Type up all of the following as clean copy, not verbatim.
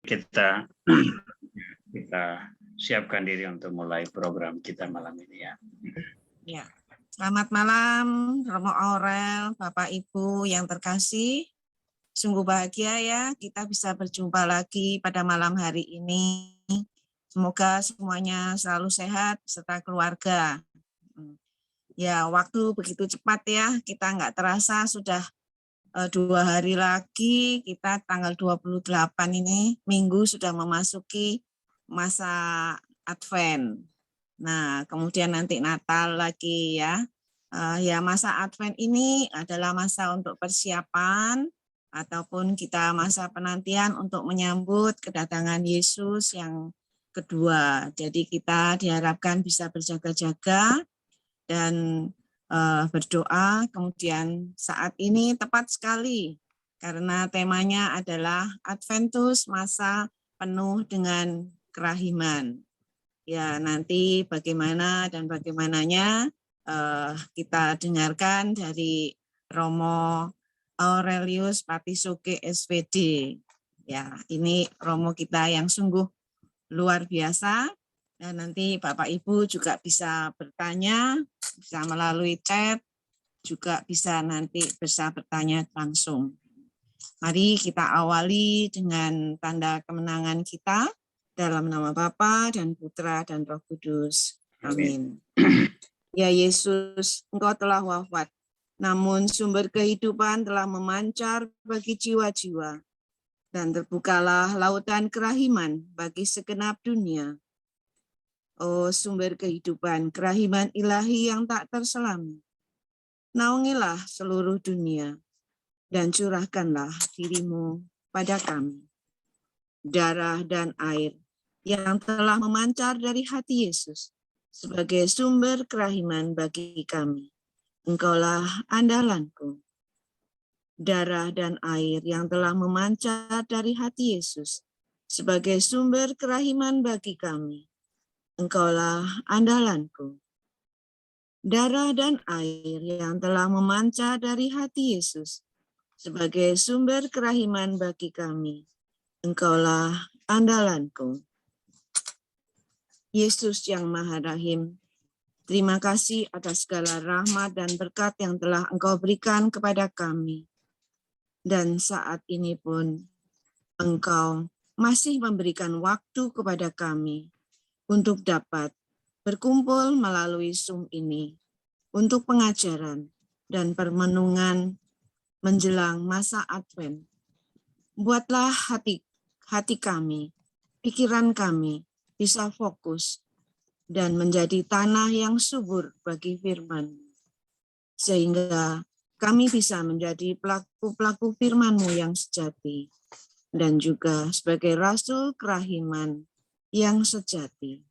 kita siapkan diri untuk mulai program kita malam ini ya. Ya. Selamat malam, Romo Aurel, Bapak Ibu yang terkasih. Sungguh bahagia ya kita bisa berjumpa lagi pada malam hari ini. Semoga semuanya selalu sehat serta keluarga. Ya, waktu begitu cepat ya, kita nggak terasa sudah 2 hari lagi, kita tanggal 28 ini, Minggu sudah memasuki masa Advent. Nah, kemudian nanti Natal lagi ya. Ya, masa Advent ini adalah masa untuk persiapan ataupun kita masa penantian untuk menyambut kedatangan Yesus yang kedua. Jadi kita diharapkan bisa berjaga-jaga dan berdoa. Kemudian saat ini tepat sekali karena temanya adalah Adventus, masa penuh dengan kerahiman. Ya, nanti bagaimana dan bagaimananya kita dengarkan dari Romo Aurelius Patisoke SVD. Ya, ini Romo kita yang sungguh luar biasa. Dan nanti Bapak Ibu juga bisa bertanya, bisa melalui chat, juga bisa nanti bisa bertanya langsung. Mari kita awali dengan tanda kemenangan kita. Dalam nama Bapa dan Putra dan Roh Kudus. Amin. Ya Yesus, Engkau telah wafat, namun sumber kehidupan telah memancar bagi jiwa-jiwa, dan terbukalah lautan kerahiman bagi segenap dunia. Oh sumber kehidupan, kerahiman ilahi yang tak terselami, naungilah seluruh dunia, dan curahkanlah dirimu pada kami. Darah dan air yang telah memancar dari hati Yesus sebagai sumber kerahiman bagi kami. Engkaulah andalanku. Darah dan air yang telah memancar dari hati Yesus sebagai sumber kerahiman bagi kami. Engkaulah andalanku. Darah dan air yang telah memancar dari hati Yesus sebagai sumber kerahiman bagi kami. Engkaulah andalanku. Yesus yang Maha Rahim, terima kasih atas segala rahmat dan berkat yang telah Engkau berikan kepada kami. Dan saat ini pun Engkau masih memberikan waktu kepada kami untuk dapat berkumpul melalui Zoom ini untuk pengajaran dan permenungan menjelang masa Advent. Buatlah hati kami, pikiran kami bisa fokus dan menjadi tanah yang subur bagi firman, sehingga kami bisa menjadi pelaku-pelaku firman-Mu yang sejati, dan juga sebagai rasul kerahiman yang sejati.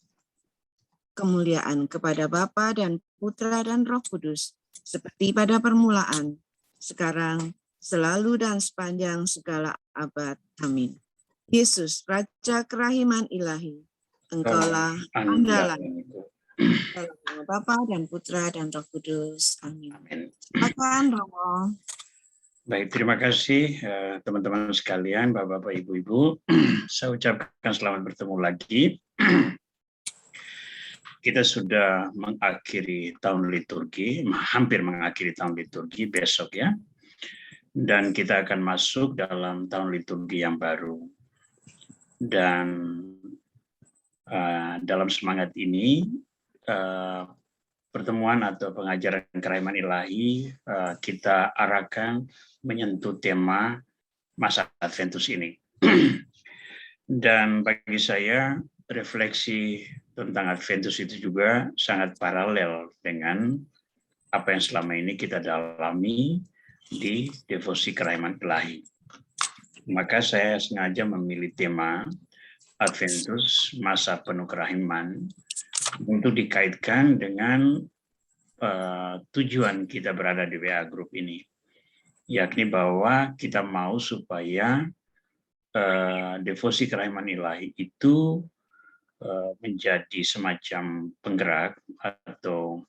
Kemuliaan kepada Bapa dan Putra dan Roh Kudus, seperti pada permulaan, sekarang, selalu dan sepanjang segala abad. Amin. Yesus, Raja kerahiman ilahi, Engkaulah andalan. Dalam nama Bapa dan Putra dan Roh Kudus. Amin. Silakan Romo. Baik, terima kasih teman-teman sekalian, Bapak-bapak, Ibu-ibu. Saya ucapkan selamat bertemu lagi. Kita sudah mengakhiri tahun liturgi, hampir mengakhiri tahun liturgi besok ya. Dan kita akan masuk dalam tahun liturgi yang baru. Dan dalam semangat ini, pertemuan atau pengajaran kerahiman ilahi kita arahkan menyentuh tema masa Adventus ini. Dan bagi saya, refleksi tentang Adventus itu juga sangat paralel dengan apa yang selama ini kita dalami di devosi kerahiman ilahi. Maka saya sengaja memilih tema Adventus, masa penuh kerahiman, untuk dikaitkan dengan tujuan kita berada di WA Group ini, yakni bahwa kita mau supaya devosi kerahiman ilahi itu menjadi semacam penggerak atau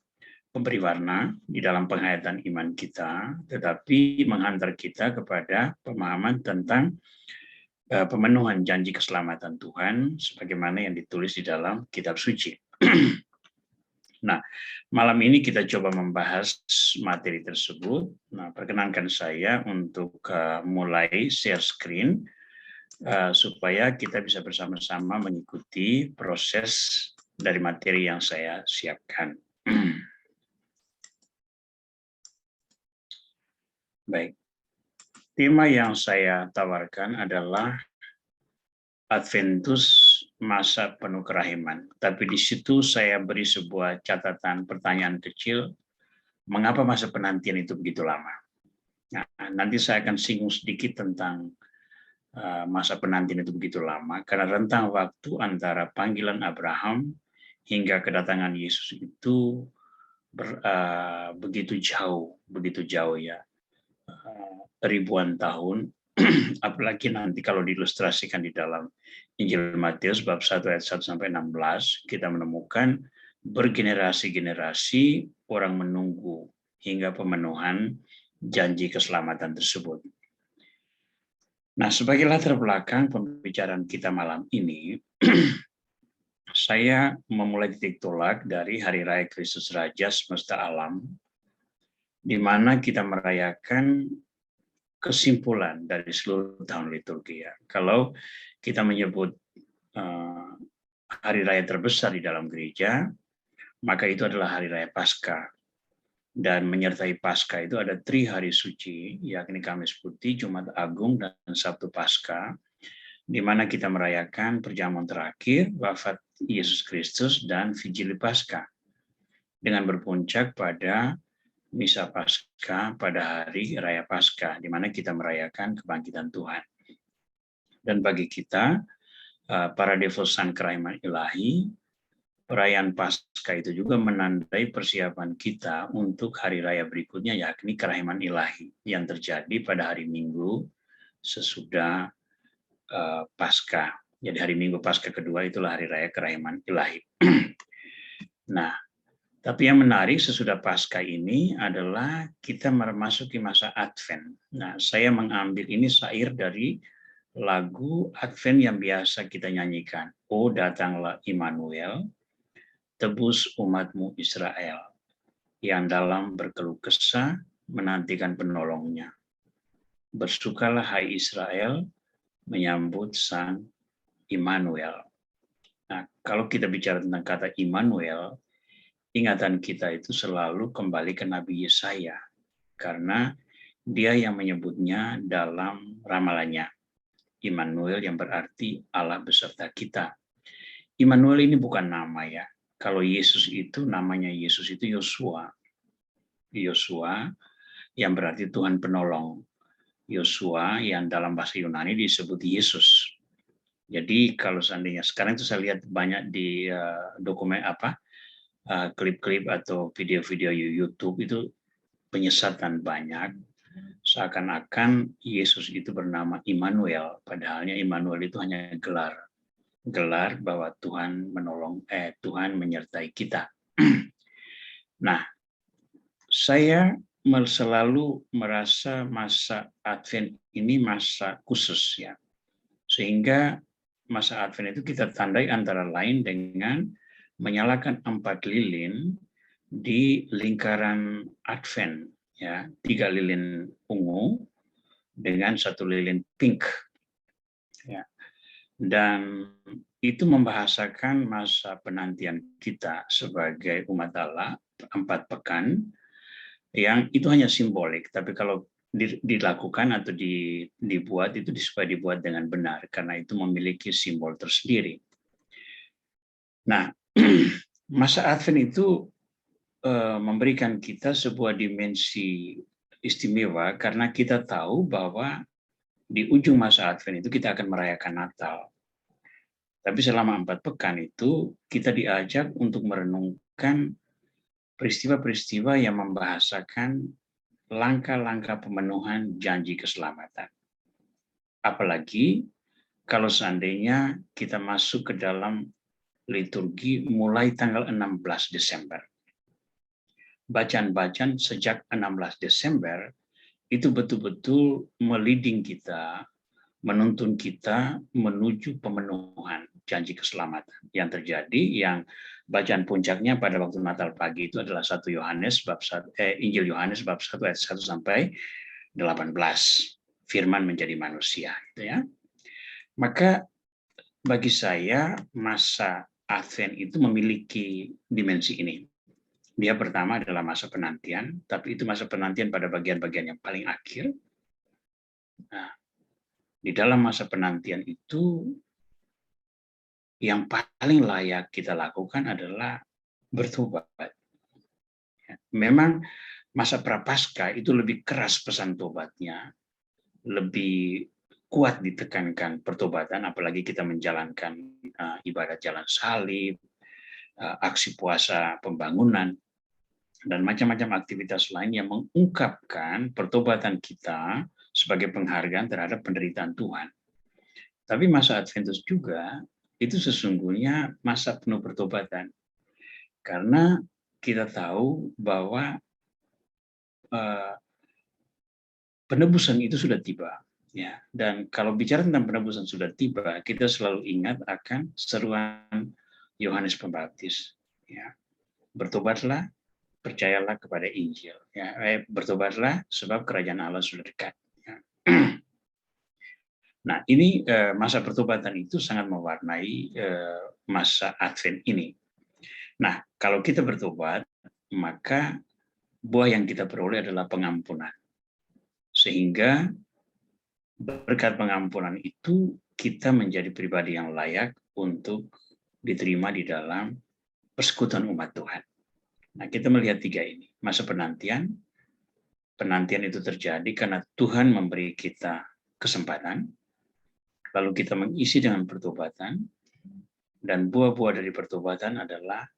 pemberi warna di dalam penghayatan iman kita, tetapi menghantar kita kepada pemahaman tentang pemenuhan janji keselamatan Tuhan sebagaimana yang ditulis di dalam kitab suci. Nah, malam ini kita coba membahas materi tersebut. Nah, perkenankan saya untuk mulai share screen supaya kita bisa bersama-sama mengikuti proses dari materi yang saya siapkan. Baik, tema yang saya tawarkan adalah Adventus masa penuh kerahiman. Tapi di situ saya beri sebuah catatan pertanyaan kecil, mengapa masa penantian itu begitu lama? Nah, nanti saya akan singgung sedikit tentang masa penantian itu begitu lama, karena rentang waktu antara panggilan Abraham hingga kedatangan Yesus itu begitu jauh ya, ribuan tahun. Apalagi nanti kalau diilustrasikan di dalam Injil Matius bab 1 ayat 1 sampai 16, kita menemukan bergenerasi-generasi orang menunggu hingga pemenuhan janji keselamatan tersebut. Nah, sebagai latar belakang pembicaraan kita malam ini, saya memulai titik tolak dari Hari Raya Kristus Raja semesta alam, di mana kita merayakan kesimpulan dari seluruh tahun liturgi. Kalau kita menyebut hari raya terbesar di dalam gereja, maka itu adalah hari raya Paskah. Dan menyertai Paskah itu ada 3 hari suci, yakni Kamis Putih, Jumat Agung, dan Sabtu Paskah, di mana kita merayakan perjamuan terakhir, wafat Yesus Kristus, dan Vigili Paskah, dengan berpuncak pada Misa Paskah pada hari Raya Paskah, di mana kita merayakan kebangkitan Tuhan. Dan bagi kita, para devosan kerahiman ilahi, perayaan Paskah itu juga menandai persiapan kita untuk hari raya berikutnya, yakni kerahiman ilahi, yang terjadi pada hari Minggu sesudah Paskah. Jadi hari Minggu Paskah kedua itulah hari raya kerahiman ilahi. Nah, tapi yang menarik sesudah Paskah ini adalah kita memasuki masa Advent. Nah, saya mengambil ini syair dari lagu Advent yang biasa kita nyanyikan. Oh, datanglah Immanuel, tebus umatmu Israel, yang dalam berkeluh kesah menantikan penolongnya. Bersukalah hai Israel, menyambut Sang Immanuel. Nah, kalau kita bicara tentang kata Immanuel, ingatan kita itu selalu kembali ke Nabi Yesaya, karena dia yang menyebutnya dalam ramalannya. Immanuel yang berarti Allah beserta kita. Immanuel ini bukan nama ya. Kalau Yesus itu namanya Yesus itu Yosua. Yosua yang berarti Tuhan penolong. Yosua yang dalam bahasa Yunani disebut Yesus. Jadi kalau seandainya sekarang itu saya lihat banyak di dokumen klip-klip atau video-video YouTube itu penyesatan banyak, seakan-akan Yesus itu bernama Immanuel, padahalnya Immanuel itu hanya gelar bahwa Tuhan menolong, Tuhan menyertai kita. Nah, saya selalu merasa masa Advent ini masa khusus ya, sehingga masa Advent itu kita tandai antara lain dengan menyalakan 4 lilin di lingkaran Advent, ya, 3 lilin ungu dengan 1 lilin pink, ya. Dan itu membahasakan masa penantian kita sebagai umat Allah 4 pekan, yang itu hanya simbolik, tapi kalau dilakukan atau dibuat itu supaya dibuat dengan benar, karena itu memiliki simbol tersendiri. Nah, masa Advent itu memberikan kita sebuah dimensi istimewa, karena kita tahu bahwa di ujung masa Advent itu kita akan merayakan Natal. Tapi selama 4 pekan itu kita diajak untuk merenungkan peristiwa-peristiwa yang membahasakan langkah-langkah pemenuhan janji keselamatan. Apalagi kalau seandainya kita masuk ke dalam liturgi mulai tanggal 16 Desember. Bacaan-bacaan sejak 16 Desember itu betul-betul meliding kita menuntun kita menuju pemenuhan janji keselamatan yang terjadi, yang bacaan puncaknya pada waktu Natal pagi itu adalah Injil Yohanes bab 1 ayat 1 sampai 18. Firman menjadi manusia, gitu ya. Maka bagi saya masa Advent itu memiliki dimensi ini. Dia pertama adalah masa penantian, tapi itu masa penantian pada bagian-bagian yang paling akhir. Nah, di dalam masa penantian itu yang paling layak kita lakukan adalah bertobat. Memang masa Prapaskah itu lebih keras pesan tobatnya, lebih kuat ditekankan pertobatan, apalagi kita menjalankan ibadat jalan salib, aksi puasa pembangunan, dan macam-macam aktivitas lain yang mengungkapkan pertobatan kita sebagai penghargaan terhadap penderitaan Tuhan. Tapi masa Adventus juga itu sesungguhnya masa penuh pertobatan. Karena kita tahu bahwa penebusan itu sudah tiba. Ya, dan kalau bicara tentang penebusan sudah tiba, kita selalu ingat akan seruan Yohanes Pembaptis. Ya, bertobatlah, percayalah kepada Injil. Ya, bertobatlah sebab kerajaan Allah sudah dekat. Ya. Nah, ini masa pertobatan itu sangat mewarnai masa Advent ini. Nah, kalau kita bertobat, maka buah yang kita peroleh adalah pengampunan. Sehingga berkat pengampunan itu kita menjadi pribadi yang layak untuk diterima di dalam persekutuan umat Tuhan. Nah, kita melihat tiga ini. Masa penantian itu terjadi karena Tuhan memberi kita kesempatan, lalu kita mengisi dengan pertobatan, dan buah-buah dari pertobatan adalah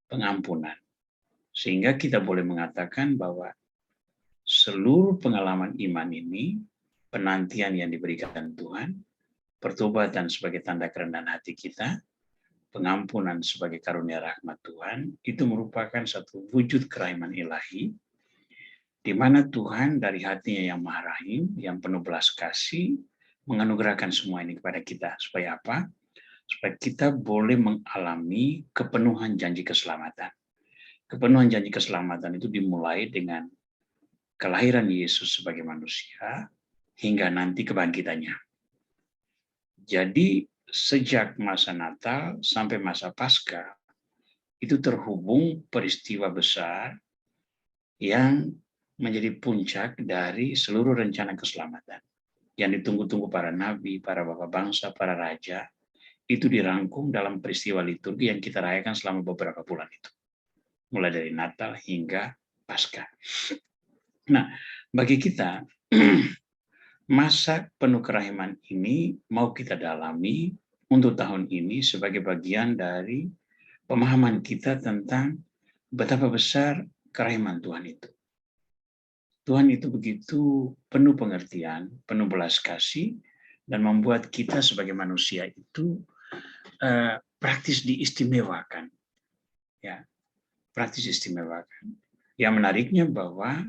pengampunan. Sehingga kita boleh mengatakan bahwa seluruh pengalaman iman ini, penantian yang diberikan Tuhan, pertobatan sebagai tanda kerendahan hati kita, pengampunan sebagai karunia rahmat Tuhan, itu merupakan satu wujud kerahiman ilahi, di mana Tuhan dari hatinya yang maha rahim, yang penuh belas kasih, menganugerahkan semua ini kepada kita. Supaya apa? Supaya kita boleh mengalami kepenuhan janji keselamatan. Kepenuhan janji keselamatan itu dimulai dengan kelahiran Yesus sebagai manusia, hingga nanti kebangkitannya. Jadi sejak masa Natal sampai masa Paskah, itu terhubung peristiwa besar yang menjadi puncak dari seluruh rencana keselamatan. Yang ditunggu-tunggu para nabi, para bapak bangsa, para raja, itu dirangkum dalam peristiwa liturgi yang kita rayakan selama beberapa bulan itu. Mulai dari Natal hingga Paskah. Nah, bagi kita, masa penuh kerahiman ini mau kita dalami untuk tahun ini sebagai bagian dari pemahaman kita tentang betapa besar kerahiman Tuhan itu. Tuhan itu begitu penuh pengertian, penuh belas kasih, dan membuat kita sebagai manusia itu praktis diistimewakan. Ya, praktis istimewakan. Yang menariknya bahwa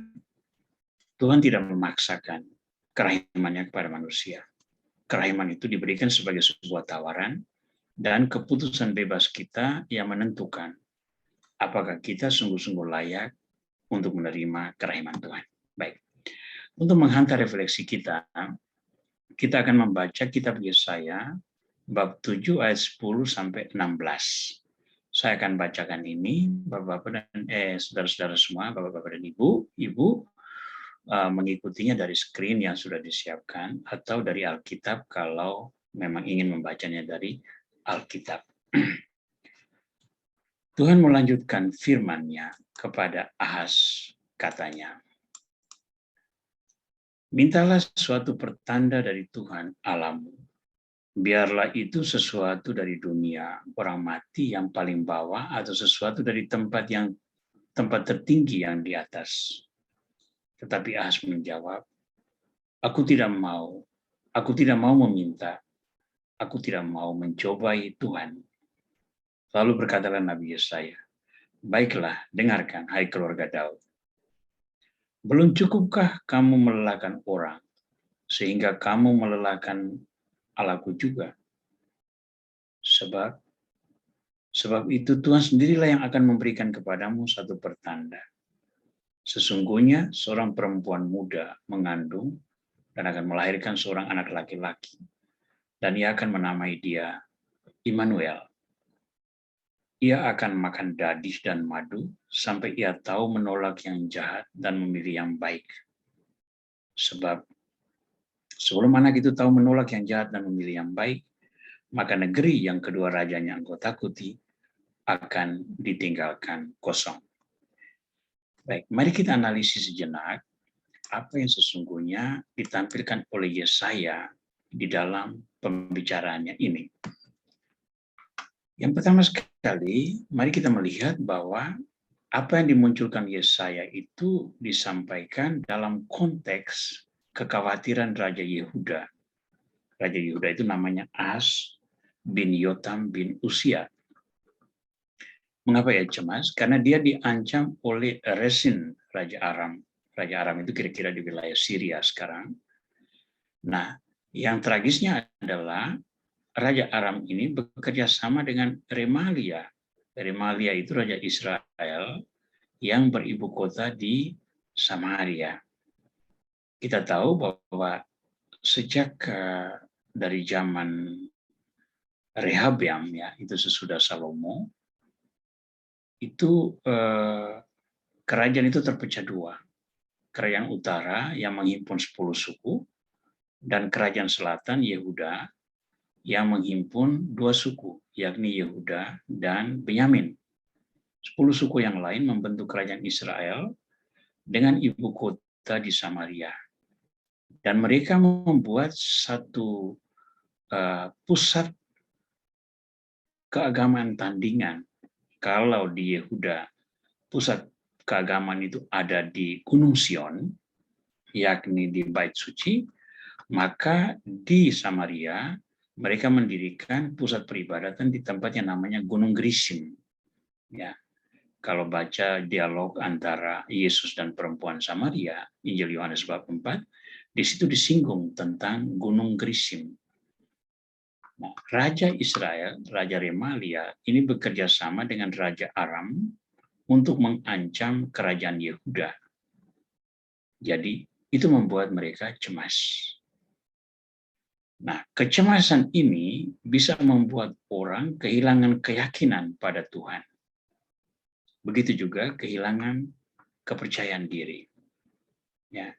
Tuhan tidak memaksakan kerahimannya kepada manusia. Kerahiman itu diberikan sebagai sebuah tawaran dan keputusan bebas kita yang menentukan apakah kita sungguh-sungguh layak untuk menerima kerahiman Tuhan. Baik. Untuk menghantar refleksi kita akan membaca kitab Yesaya bab 7 ayat 10 sampai 16. Saya akan bacakan ini, Bapak-bapak dan saudara-saudara semua, Bapak-bapak dan Ibu, mengikutinya dari screen yang sudah disiapkan atau dari Alkitab kalau memang ingin membacanya dari Alkitab. Tuhan melanjutkan firman-Nya kepada Ahaz, katanya, mintalah suatu pertanda dari Tuhan Allahmu. Biarlah itu sesuatu dari dunia orang mati yang paling bawah atau sesuatu dari tempat tertinggi yang di atas. Tetapi Ahaz menjawab, aku tidak mau meminta, aku tidak mau mencobai Tuhan. Lalu berkatalah Nabi Yesaya, baiklah, dengarkan, hai keluarga Daud. Belum cukupkah kamu melelahkan orang sehingga kamu melelahkan Allahku juga. Sebab itu Tuhan sendirilah yang akan memberikan kepadamu satu pertanda. Sesungguhnya seorang perempuan muda mengandung dan akan melahirkan seorang anak laki-laki. Dan ia akan menamai dia Immanuel. Ia akan makan dadih dan madu sampai ia tahu menolak yang jahat dan memilih yang baik. Sebab sebelum anak itu tahu menolak yang jahat dan memilih yang baik, maka negeri yang kedua rajanya engkau takuti akan ditinggalkan kosong. Baik, mari kita analisis sejenak apa yang sesungguhnya ditampilkan oleh Yesaya di dalam pembicaraannya ini. Yang pertama sekali, mari kita melihat bahwa apa yang dimunculkan Yesaya itu disampaikan dalam konteks kekhawatiran Raja Yehuda. Raja Yehuda itu namanya Ahaz bin Yotam bin Uzia. Mengapa ia cemas? Karena dia diancam oleh Rezin, Raja Aram. Raja Aram itu kira-kira di wilayah Syria sekarang. Nah, yang tragisnya adalah Raja Aram ini bekerja sama dengan Remalia. Remalia itu Raja Israel yang beribu kota di Samaria. Kita tahu bahwa sejak dari zaman Rehabeam, ya, itu sesudah Salomo, itu kerajaan itu terpecah dua. Kerajaan utara yang menghimpun 10 suku, dan kerajaan selatan Yehuda yang menghimpun 2 suku, yakni Yehuda dan Benyamin. 10 suku yang lain membentuk kerajaan Israel dengan ibu kota di Samaria. Dan mereka membuat satu pusat keagamaan tandingan. Kalau di Yehuda, pusat keagamaan itu ada di Gunung Sion, yakni di Bait Suci, maka di Samaria mereka mendirikan pusat peribadatan di tempat yang namanya Gunung Gerizim. Ya, kalau baca dialog antara Yesus dan perempuan Samaria, Injil Yohanes bab 4, di situ disinggung tentang Gunung Gerizim. Nah, Raja Israel, Raja Remalia, ini bekerja sama dengan Raja Aram untuk mengancam kerajaan Yehuda. Jadi, itu membuat mereka cemas. Nah, kecemasan ini bisa membuat orang kehilangan keyakinan pada Tuhan. Begitu juga kehilangan kepercayaan diri. Ya.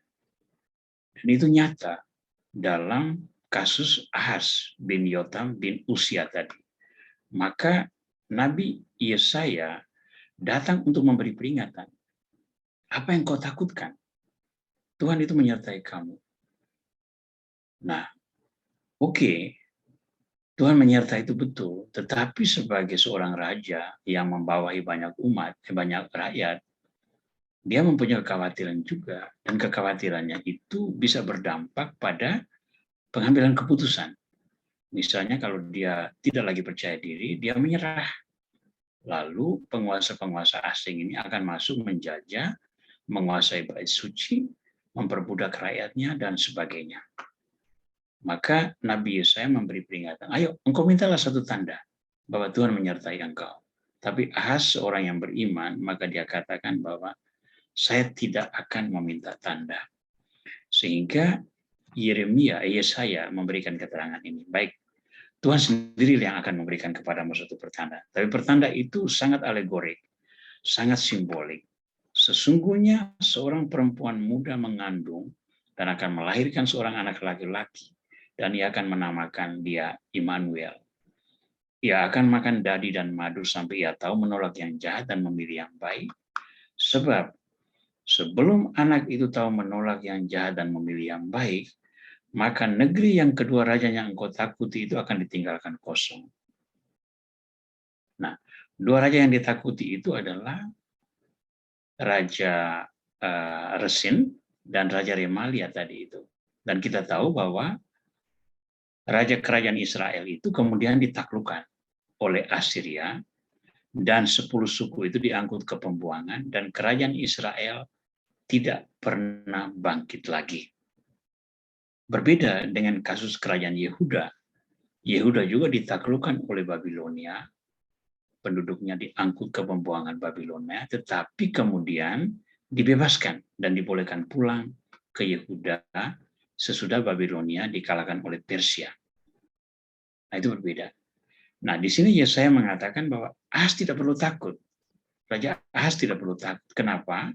Dan itu nyata dalam kasus Ahaz bin Yotam bin Uzia tadi. Maka Nabi Yesaya datang untuk memberi peringatan. Apa yang kau takutkan? Tuhan itu menyertai kamu. Nah, oke, Tuhan menyertai itu betul, tetapi sebagai seorang raja yang membawahi banyak umat, banyak rakyat, dia mempunyai kekhawatiran juga, dan kekhawatirannya itu bisa berdampak pada pengambilan keputusan. Misalnya kalau dia tidak lagi percaya diri, dia menyerah. Lalu penguasa-penguasa asing ini akan masuk menjajah, menguasai bait suci, memperbudak rakyatnya, dan sebagainya. Maka Nabi Yesaya memberi peringatan, ayo engkau mintalah satu tanda bahwa Tuhan menyertai engkau. Tapi Ahaz seorang yang beriman, maka dia katakan bahwa saya tidak akan meminta tanda. Sehingga Yesaya memberikan keterangan ini. Baik, Tuhan sendiri yang akan memberikan kepadamu suatu pertanda. Tapi pertanda itu sangat alegorik, sangat simbolik. Sesungguhnya seorang perempuan muda mengandung dan akan melahirkan seorang anak laki-laki. Dan ia akan menamakan dia Immanuel. Ia akan makan dadi dan madu sampai ia tahu menolak yang jahat dan memilih yang baik. Sebab sebelum anak itu tahu menolak yang jahat dan memilih yang baik, maka negeri yang kedua rajanya engkau takuti itu akan ditinggalkan kosong. Nah, dua raja yang ditakuti itu adalah Raja Rezin dan Raja Remalia tadi itu. Dan kita tahu bahwa Raja Kerajaan Israel itu kemudian ditaklukkan oleh Assyria, dan 10 suku itu diangkut ke pembuangan, dan Kerajaan Israel tidak pernah bangkit lagi. Berbeda dengan kasus kerajaan Yehuda. Yehuda juga ditaklukkan oleh Babilonia, penduduknya diangkut ke pembuangan Babilonia, tetapi kemudian dibebaskan dan dibolehkan pulang ke Yehuda sesudah Babilonia dikalahkan oleh Persia. Nah, itu berbeda. Nah, di sini Yesaya mengatakan bahwa Ahaz tidak perlu takut. Raja Ahaz tidak perlu takut. Kenapa?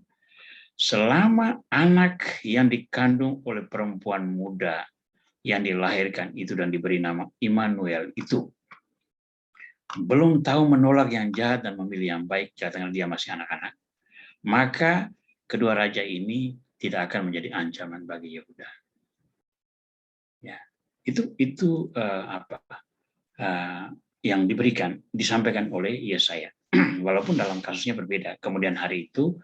Selama anak yang dikandung oleh perempuan muda yang dilahirkan itu dan diberi nama Immanuel itu belum tahu menolak yang jahat dan memilih yang baik, karena dia masih anak-anak, maka kedua raja ini tidak akan menjadi ancaman bagi Yehuda. Ya, itu yang disampaikan oleh Yesaya. Walaupun dalam kasusnya berbeda. Kemudian hari itu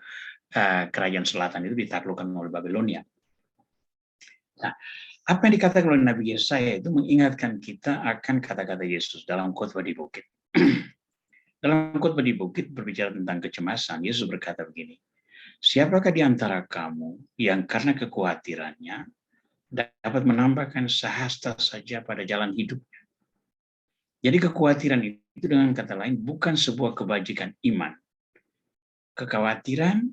kerajaan selatan itu ditaklukkan oleh Babilonia. Nah, apa yang dikatakan oleh Nabi Yesaya itu mengingatkan kita akan kata-kata Yesus dalam khotbah di bukit. Dalam khotbah di bukit berbicara tentang kecemasan, Yesus berkata begini, siapakah di antara kamu yang karena kekhawatirannya dapat menambahkan sehasta saja pada jalan hidupnya? Jadi kekhawatiran itu dengan kata lain bukan sebuah kebajikan iman. Kekhawatiran,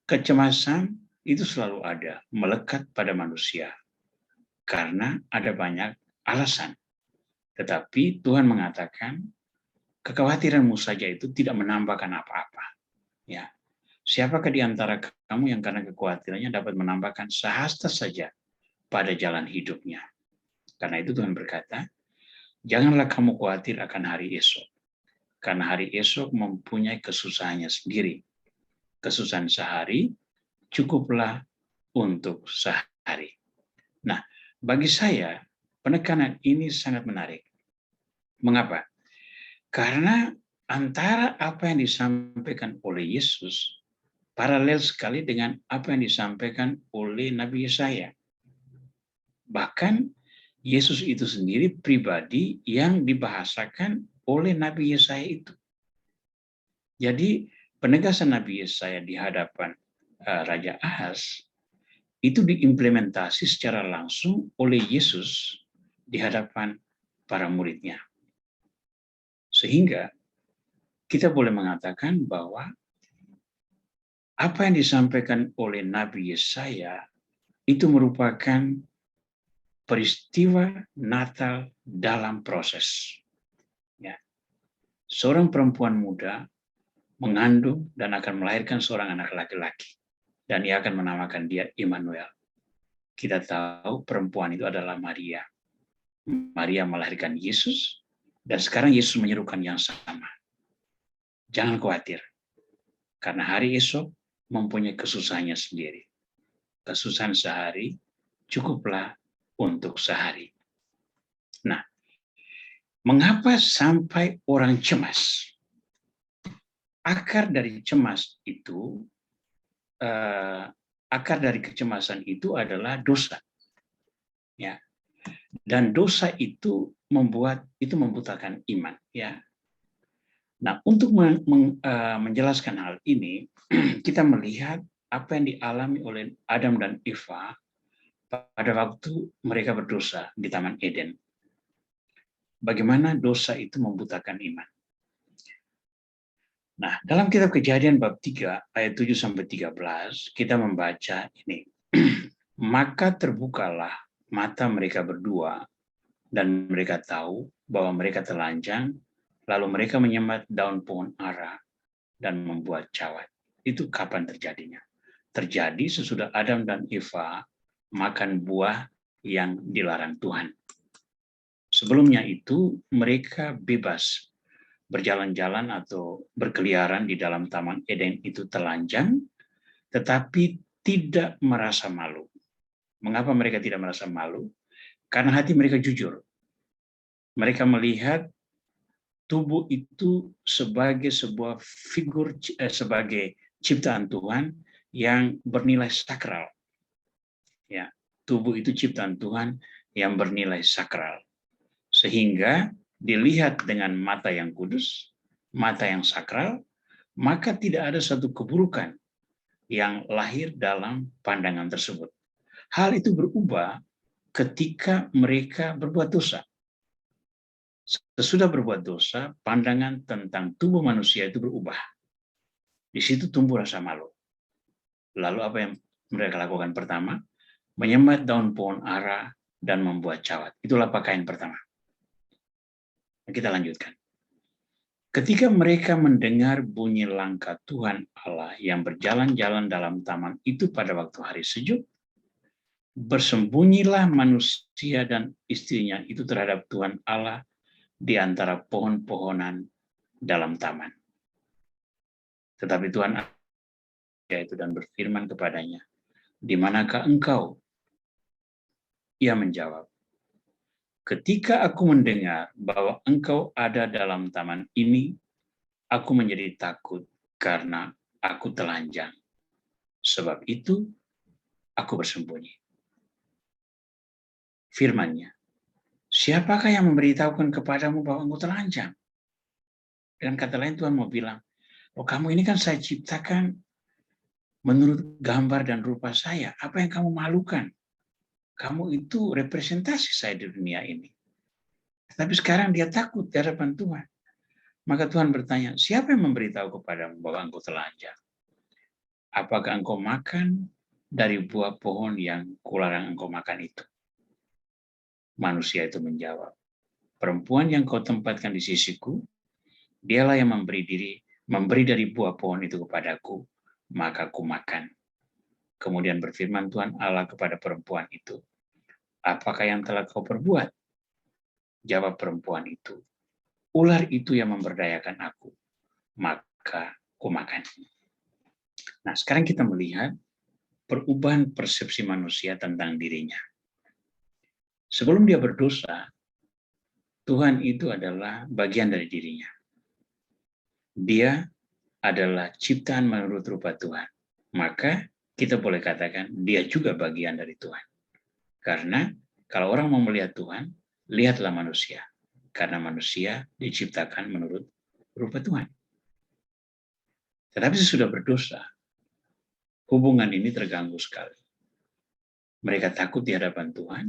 kecemasan itu selalu ada, melekat pada manusia. Karena ada banyak alasan. Tetapi Tuhan mengatakan, kekhawatiranmu saja itu tidak menambahkan apa-apa. Ya. Siapakah di antara kamu yang karena kekhawatirannya dapat menambahkan sehasta saja pada jalan hidupnya? Karena itu Tuhan berkata, janganlah kamu khawatir akan hari esok. Karena hari esok mempunyai kesusahannya sendiri. Kesusahan sehari cukuplah untuk sehari. Nah, bagi saya, penekanan ini sangat menarik. Mengapa? Karena antara apa yang disampaikan oleh Yesus paralel sekali dengan apa yang disampaikan oleh Nabi Yesaya. Bahkan Yesus itu sendiri pribadi yang dibahasakan oleh Nabi Yesaya itu. Jadi penegasan Nabi Yesaya di hadapan Raja Ahaz itu diimplementasi secara langsung oleh Yesus di hadapan para muridnya. Sehingga kita boleh mengatakan bahwa apa yang disampaikan oleh Nabi Yesaya itu merupakan peristiwa Natal dalam proses. Ya. Seorang perempuan muda mengandung dan akan melahirkan seorang anak laki-laki. Dan ia akan menamakan dia Immanuel. Kita tahu perempuan itu adalah Maria. Maria melahirkan Yesus, dan sekarang Yesus menyerukan yang sama. Jangan khawatir, karena hari esok mempunyai kesusahannya sendiri. Kesusahan sehari cukuplah untuk sehari. Nah, mengapa sampai orang cemas? Akar dari cemas itu, akar dari kecemasan itu adalah dosa. Ya. Dan dosa itu membutakan iman. Ya. Nah, untuk menjelaskan hal ini, kita melihat apa yang dialami oleh Adam dan Eva pada waktu mereka berdosa di Taman Eden. Bagaimana dosa itu membutakan iman. Nah, dalam kitab Kejadian bab 3 ayat 7-13 kita membaca ini. Maka terbukalah mata mereka berdua dan mereka tahu bahwa mereka telanjang, lalu mereka menyemat daun pohon ara dan membuat cawat. Itu kapan terjadinya? Terjadi sesudah Adam dan Eva makan buah yang dilarang Tuhan. Sebelumnya itu mereka bebas berjalan-jalan atau berkeliaran di dalam Taman Eden itu telanjang, tetapi tidak merasa malu. Mengapa mereka tidak merasa malu? Karena hati mereka jujur. Mereka melihat tubuh itu sebagai sebuah figur, sebagai ciptaan Tuhan yang bernilai sakral. Ya, tubuh itu ciptaan Tuhan yang bernilai sakral. Sehingga dilihat dengan mata yang kudus, mata yang sakral, maka tidak ada satu keburukan yang lahir dalam pandangan tersebut. Hal itu berubah ketika mereka berbuat dosa. Sesudah berbuat dosa, pandangan tentang tubuh manusia itu berubah. Di situ tumbuh rasa malu. Lalu apa yang mereka lakukan pertama? Menyembat daun pohon ara dan membuat cawat. Itulah pakaian pertama. Kita lanjutkan. Ketika mereka mendengar bunyi langkah Tuhan Allah yang berjalan-jalan dalam taman itu pada waktu hari sejuk, bersembunyilah manusia dan istrinya itu terhadap Tuhan Allah di antara pohon-pohonan dalam taman. Tetapi Tuhan Allah itu dan berfirman kepadanya, "Di manakah engkau?" Ia menjawab, "Ketika aku mendengar bahwa engkau ada dalam taman ini, aku menjadi takut karena aku telanjang. Sebab itu aku bersembunyi." Firman-Nya, "Siapakah yang memberitahukan kepadamu bahwa engkau telanjang?" Dengan kata lain Tuhan mau bilang, "Oh, kamu ini kan saya ciptakan menurut gambar dan rupa saya. Apa yang kamu malukan? Kamu itu representasi saya di dunia ini." Tapi sekarang dia takut di hadapan Tuhan. Maka Tuhan bertanya, "Siapa yang memberitahu kepadamu bahwa engkau telanjang? Apakah engkau makan dari buah pohon yang kularang engkau makan itu?" Manusia itu menjawab, "Perempuan yang kau tempatkan di sisiku, dialah yang memberi dari buah pohon itu kepadaku, maka aku makan." Kemudian berfirman Tuhan Allah kepada perempuan itu, "Apakah yang telah kau perbuat?" Jawab perempuan itu, "Ular itu yang memberdayakan aku, maka aku makan." Nah, sekarang kita melihat perubahan persepsi manusia tentang dirinya. Sebelum dia berdosa, Tuhan itu adalah bagian dari dirinya. Dia adalah ciptaan menurut rupa Tuhan. Maka kita boleh katakan dia juga bagian dari Tuhan. Karena kalau orang mau melihat Tuhan, lihatlah manusia. Karena manusia diciptakan menurut rupa Tuhan. Tetapi sesudah berdosa, hubungan ini terganggu sekali. Mereka takut di hadapan Tuhan,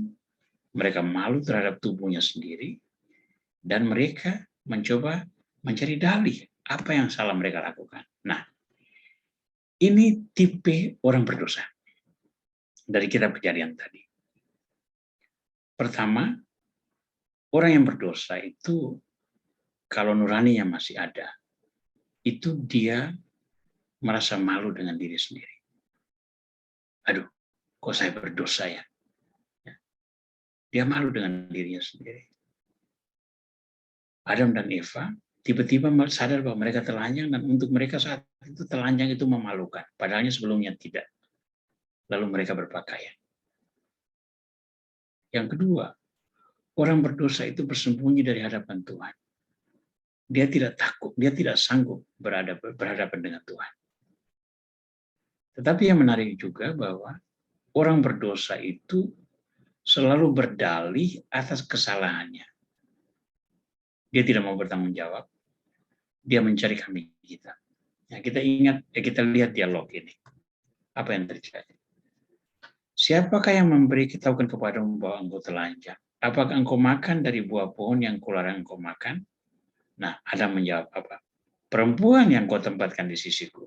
mereka malu terhadap tubuhnya sendiri, dan mereka mencoba mencari dalih apa yang salah mereka lakukan. Nah, ini tipe orang berdosa dari kitab Kejadian tadi. Pertama, orang yang berdosa itu kalau nuraninya masih ada, itu dia merasa malu dengan diri sendiri. Aduh, kok saya berdosa ya? Dia malu dengan dirinya sendiri. Adam dan Eva tiba-tiba sadar bahwa mereka telanjang, dan untuk mereka saat itu telanjang itu memalukan. Padahalnya sebelumnya tidak. Lalu mereka berpakaian. Yang kedua, orang berdosa itu bersembunyi dari hadapan Tuhan. Dia tidak takut, dia tidak sanggup berhadapan dengan Tuhan. Tetapi yang menarik juga bahwa orang berdosa itu selalu berdalih atas kesalahannya. Dia tidak mau bertanggung jawab. Dia mencari kambing kita. Ya, kita ingat, kita lihat dialog ini. Apa yang terjadi? Siapakah yang memberitahukan kepadamu bahwa engkau telanjang? Apakah engkau makan dari buah pohon yang kularang engkau makan? Nah, Adam menjawab apa? Perempuan yang kau tempatkan di sisiku,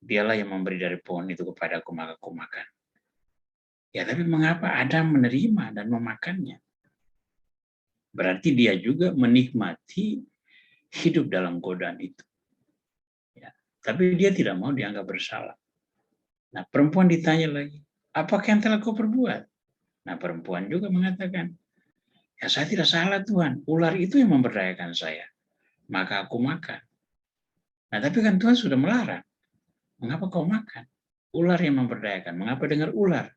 dialah yang memberi dari pohon itu kepadaku, maka aku makan. Ya, tapi mengapa Adam menerima dan memakannya? Berarti dia juga menikmati hidup dalam godaan itu. Ya, tapi dia tidak mau dianggap bersalah. Nah, perempuan ditanya lagi, apakah yang telah kau perbuat? Nah, perempuan juga mengatakan, ya saya tidak salah Tuhan, ular itu yang memberdayakan saya, maka aku makan. Nah, tapi kan Tuhan sudah melarang. Mengapa kau makan? Ular yang memberdayakan. Mengapa dengar ular?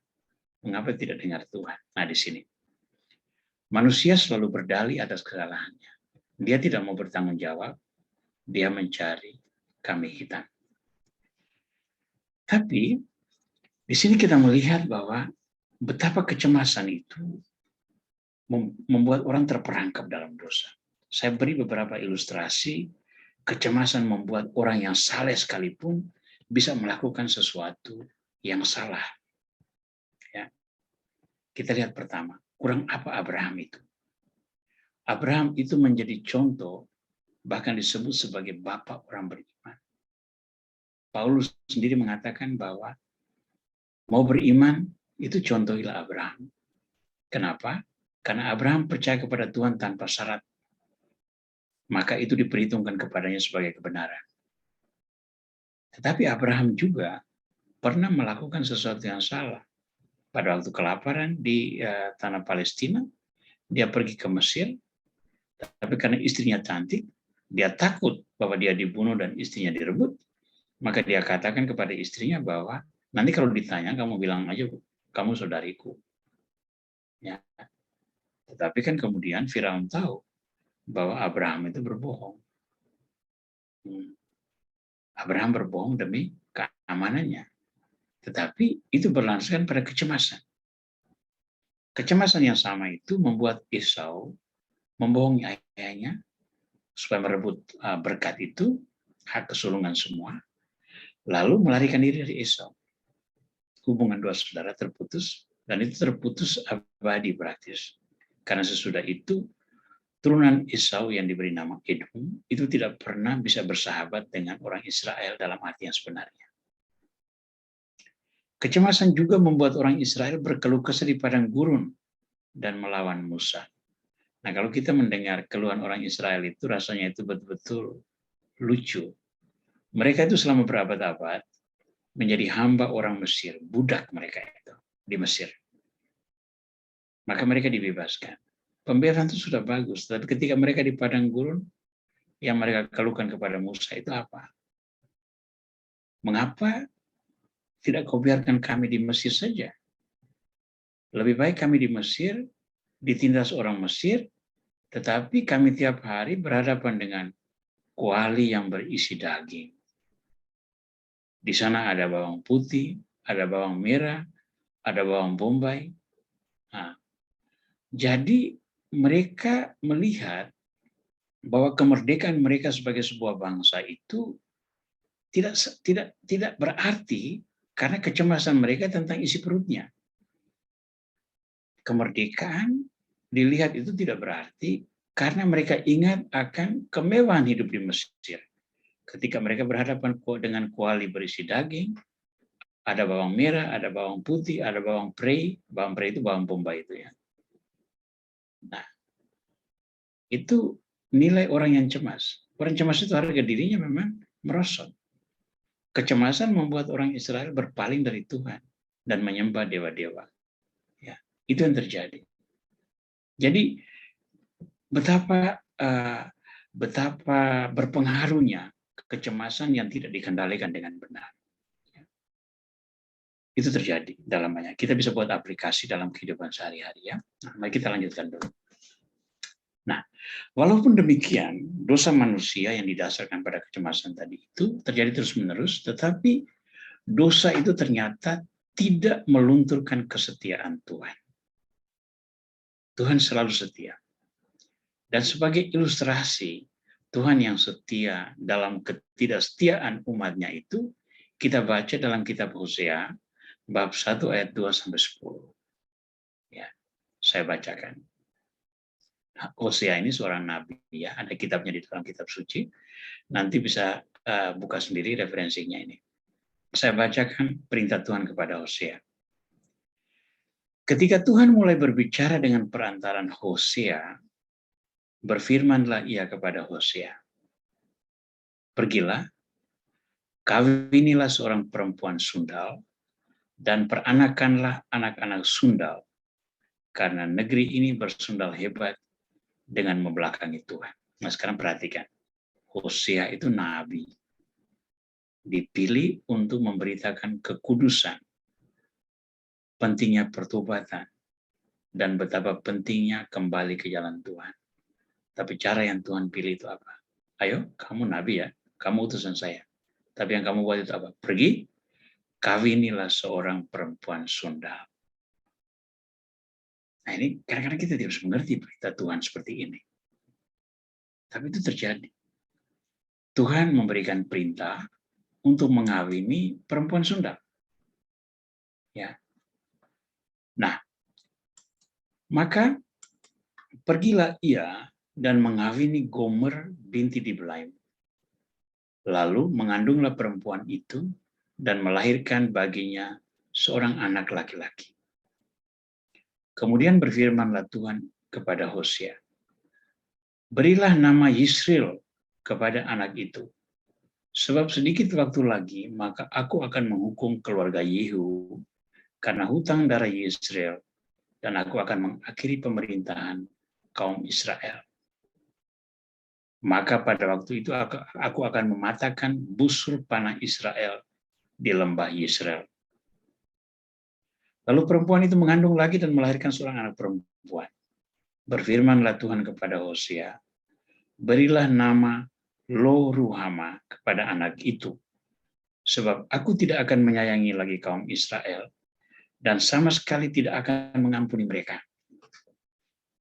Mengapa tidak dengar Tuhan? Nah, di sini. Manusia selalu berdalih atas kesalahannya. Dia tidak mau bertanggung jawab. Dia mencari kambing hitam. Tapi di sini kita melihat bahwa betapa kecemasan itu membuat orang terperangkap dalam dosa. Saya beri beberapa ilustrasi. Kecemasan membuat orang yang saleh sekalipun bisa melakukan sesuatu yang salah. Ya. Kita lihat pertama, Kurang apa Abraham itu? Abraham itu menjadi contoh, bahkan disebut sebagai bapak orang beriman. Paulus sendiri mengatakan bahwa mau beriman itu contohilah Abraham. Kenapa? Karena Abraham percaya kepada Tuhan tanpa syarat. Maka itu diperhitungkan kepadanya sebagai kebenaran. Tetapi Abraham juga pernah melakukan sesuatu yang salah. Pada waktu kelaparan di tanah Palestina, dia pergi ke Mesir, tapi karena istrinya cantik, dia takut bahwa dia dibunuh dan istrinya direbut, maka dia katakan kepada istrinya bahwa nanti kalau ditanya, kamu bilang aja, kamu saudariku. Ya. Tetapi kan kemudian Firaun tahu bahwa Abraham itu berbohong. Abraham berbohong demi keamanannya. Tetapi itu berlandaskan pada kecemasan. Kecemasan yang sama itu membuat Esau membohongi ayahnya supaya merebut berkat itu, hak kesulungan semua, lalu melarikan diri dari Esau. Hubungan dua saudara terputus, dan itu terputus abadi praktis. Karena sesudah itu, turunan Esau yang diberi nama Edom, itu tidak pernah bisa bersahabat dengan orang Israel dalam arti yang sebenarnya. Kecemasan juga membuat orang Israel berkeluh kesah di padang gurun dan melawan Musa. Nah, kalau kita mendengar keluhan orang Israel itu, rasanya itu betul-betul lucu. Mereka itu selama berabad-abad menjadi hamba orang Mesir, budak mereka itu di Mesir. Maka mereka dibebaskan. Pembebasan itu sudah bagus, tapi ketika mereka di padang gurun, yang mereka keluhkan kepada Musa itu apa? Mengapa tidak kau biarkan kami di Mesir saja? Lebih baik kami di Mesir, ditindas orang Mesir, tetapi kami tiap hari berhadapan dengan kuali yang berisi daging. Di sana ada bawang putih, ada bawang merah, ada bawang bombay. Nah, jadi mereka melihat bahwa kemerdekaan mereka sebagai sebuah bangsa itu tidak berarti karena kecemasan mereka tentang isi perutnya. Kemerdekaan dilihat itu tidak berarti karena mereka ingat akan kemewahan hidup di Mesir. Ketika mereka berhadapan dengan kuali berisi daging, ada bawang merah, ada bawang putih, ada bawang prei itu bawang bombay itu ya. Nah, itu nilai orang yang cemas. Orang cemas itu harga dirinya memang merosot. Kecemasan membuat orang Israel berpaling dari Tuhan dan menyembah dewa-dewa. Ya, itu yang terjadi. Jadi betapa berpengaruhnya kecemasan yang tidak dikendalikan dengan benar. Itu terjadi dalam banyak. Kita bisa buat aplikasi dalam kehidupan sehari-hari ya. Nah, mari kita lanjutkan dulu. Nah, walaupun demikian, dosa manusia yang didasarkan pada kecemasan tadi itu terjadi terus-menerus, tetapi dosa itu ternyata tidak melunturkan kesetiaan Tuhan. Tuhan selalu setia. Dan sebagai ilustrasi Tuhan yang setia dalam ketidaksetiaan umatnya itu, kita baca dalam kitab Hosea, bab 1 ayat 2-10. Ya, saya bacakan. Hosea ini seorang nabi ya, ada kitabnya di dalam kitab suci. Nanti bisa buka sendiri referensinya ini. Saya bacakan perintah Tuhan kepada Hosea. Ketika Tuhan mulai berbicara dengan perantaran Hosea, berfirmanlah ia kepada Hosea, pergilah, kawinilah seorang perempuan sundal, dan peranakanlah anak-anak sundal, karena negeri ini bersundal hebat dengan membelakangi Tuhan. Nah sekarang perhatikan, Hosea itu nabi, dipilih untuk memberitakan kekudusan, pentingnya pertobatan, dan betapa pentingnya kembali ke jalan Tuhan. Tapi cara yang Tuhan pilih itu apa? Ayo, kamu nabi ya, kamu utusan saya. Tapi yang kamu buat itu apa? Pergi, kawinilah seorang perempuan sundal. Nah ini kadang-kadang kita tidak harus mengerti berita Tuhan seperti ini. Tapi itu terjadi. Tuhan memberikan perintah untuk mengawini perempuan sundal. Ya. Nah, Maka pergilah ia dan mengawini Gomer binti Diblaim. Lalu mengandunglah perempuan itu dan melahirkan baginya seorang anak laki-laki. Kemudian berfirmanlah Tuhan kepada Hosea, berilah nama Yisrael kepada anak itu, sebab sedikit waktu lagi maka aku akan menghukum keluarga Yehu karena hutang darah Yisrael, dan aku akan mengakhiri pemerintahan kaum Israel. Maka pada waktu itu aku akan mematahkan busur panah Israel di lembah Yisrael. Lalu perempuan itu mengandung lagi dan melahirkan seorang anak perempuan. Berfirmanlah Tuhan kepada Hosea, berilah nama Lo-Ruhama kepada anak itu, sebab aku tidak akan menyayangi lagi kaum Israel, dan sama sekali tidak akan mengampuni mereka.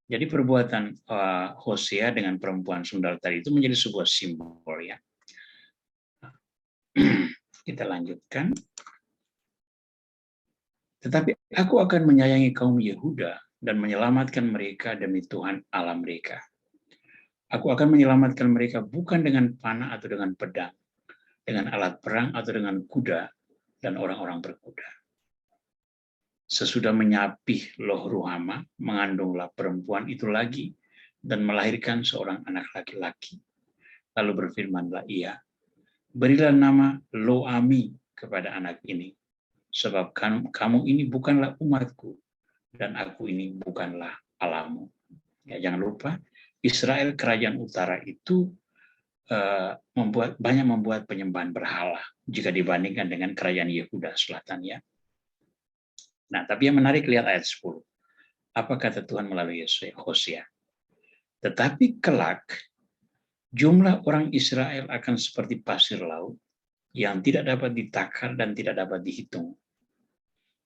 Jadi perbuatan Hosea dengan perempuan sundal tadi itu menjadi sebuah simbol, ya. Kita lanjutkan. Tetapi aku akan menyayangi kaum Yehuda dan menyelamatkan mereka demi Tuhan Allah mereka. Aku akan menyelamatkan mereka bukan dengan panah atau dengan pedang, dengan alat perang atau dengan kuda dan orang-orang berkuda. Sesudah menyapih Lo-Ruhama, mengandunglah perempuan itu lagi dan melahirkan seorang anak laki-laki. Lalu berfirmanlah ia, berilah nama Lo-Ami kepada anak ini, sebab kamu ini bukanlah umatku, dan aku ini bukanlah Allahmu. Ya, jangan lupa, Israel kerajaan utara itu banyak membuat penyembahan berhala jika dibandingkan dengan kerajaan Yehuda selatan, ya. Nah, tapi yang menarik, lihat ayat 10. Apa kata Tuhan melalui Hosea? Tetapi kelak jumlah orang Israel akan seperti pasir laut yang tidak dapat ditakar dan tidak dapat dihitung.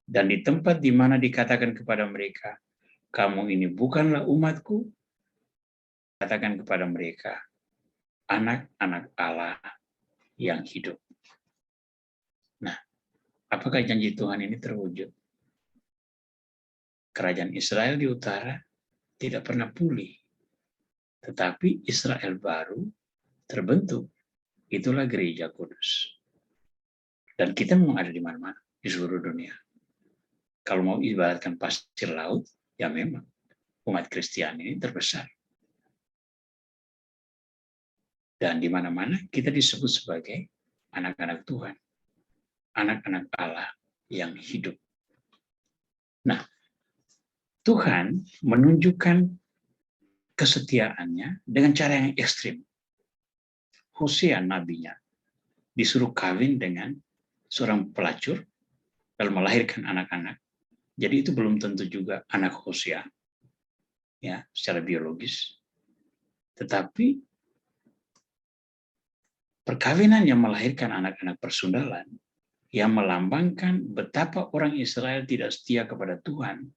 Dan di tempat di mana dikatakan kepada mereka, kamu ini bukanlah umatku, katakan kepada mereka, anak-anak Allah yang hidup. Nah, apakah janji Tuhan ini terwujud? Kerajaan Israel di utara tidak pernah pulih, tetapi Israel baru terbentuk. Itulah gereja kudus. Dan kita memang ada di mana-mana, di seluruh dunia. Kalau mau ibaratkan pasir laut, ya memang umat Kristiani ini terbesar. Dan di mana-mana kita disebut sebagai anak-anak Tuhan, anak-anak Allah yang hidup. Nah, Tuhan menunjukkan kesetiaannya dengan cara yang ekstrim. Hosea nabinya disuruh kawin dengan seorang pelacur, lalu melahirkan anak-anak. Jadi itu belum tentu juga anak Hosea, ya, secara biologis. Tetapi perkawinan yang melahirkan anak-anak persundalan, yang melambangkan betapa orang Israel tidak setia kepada Tuhan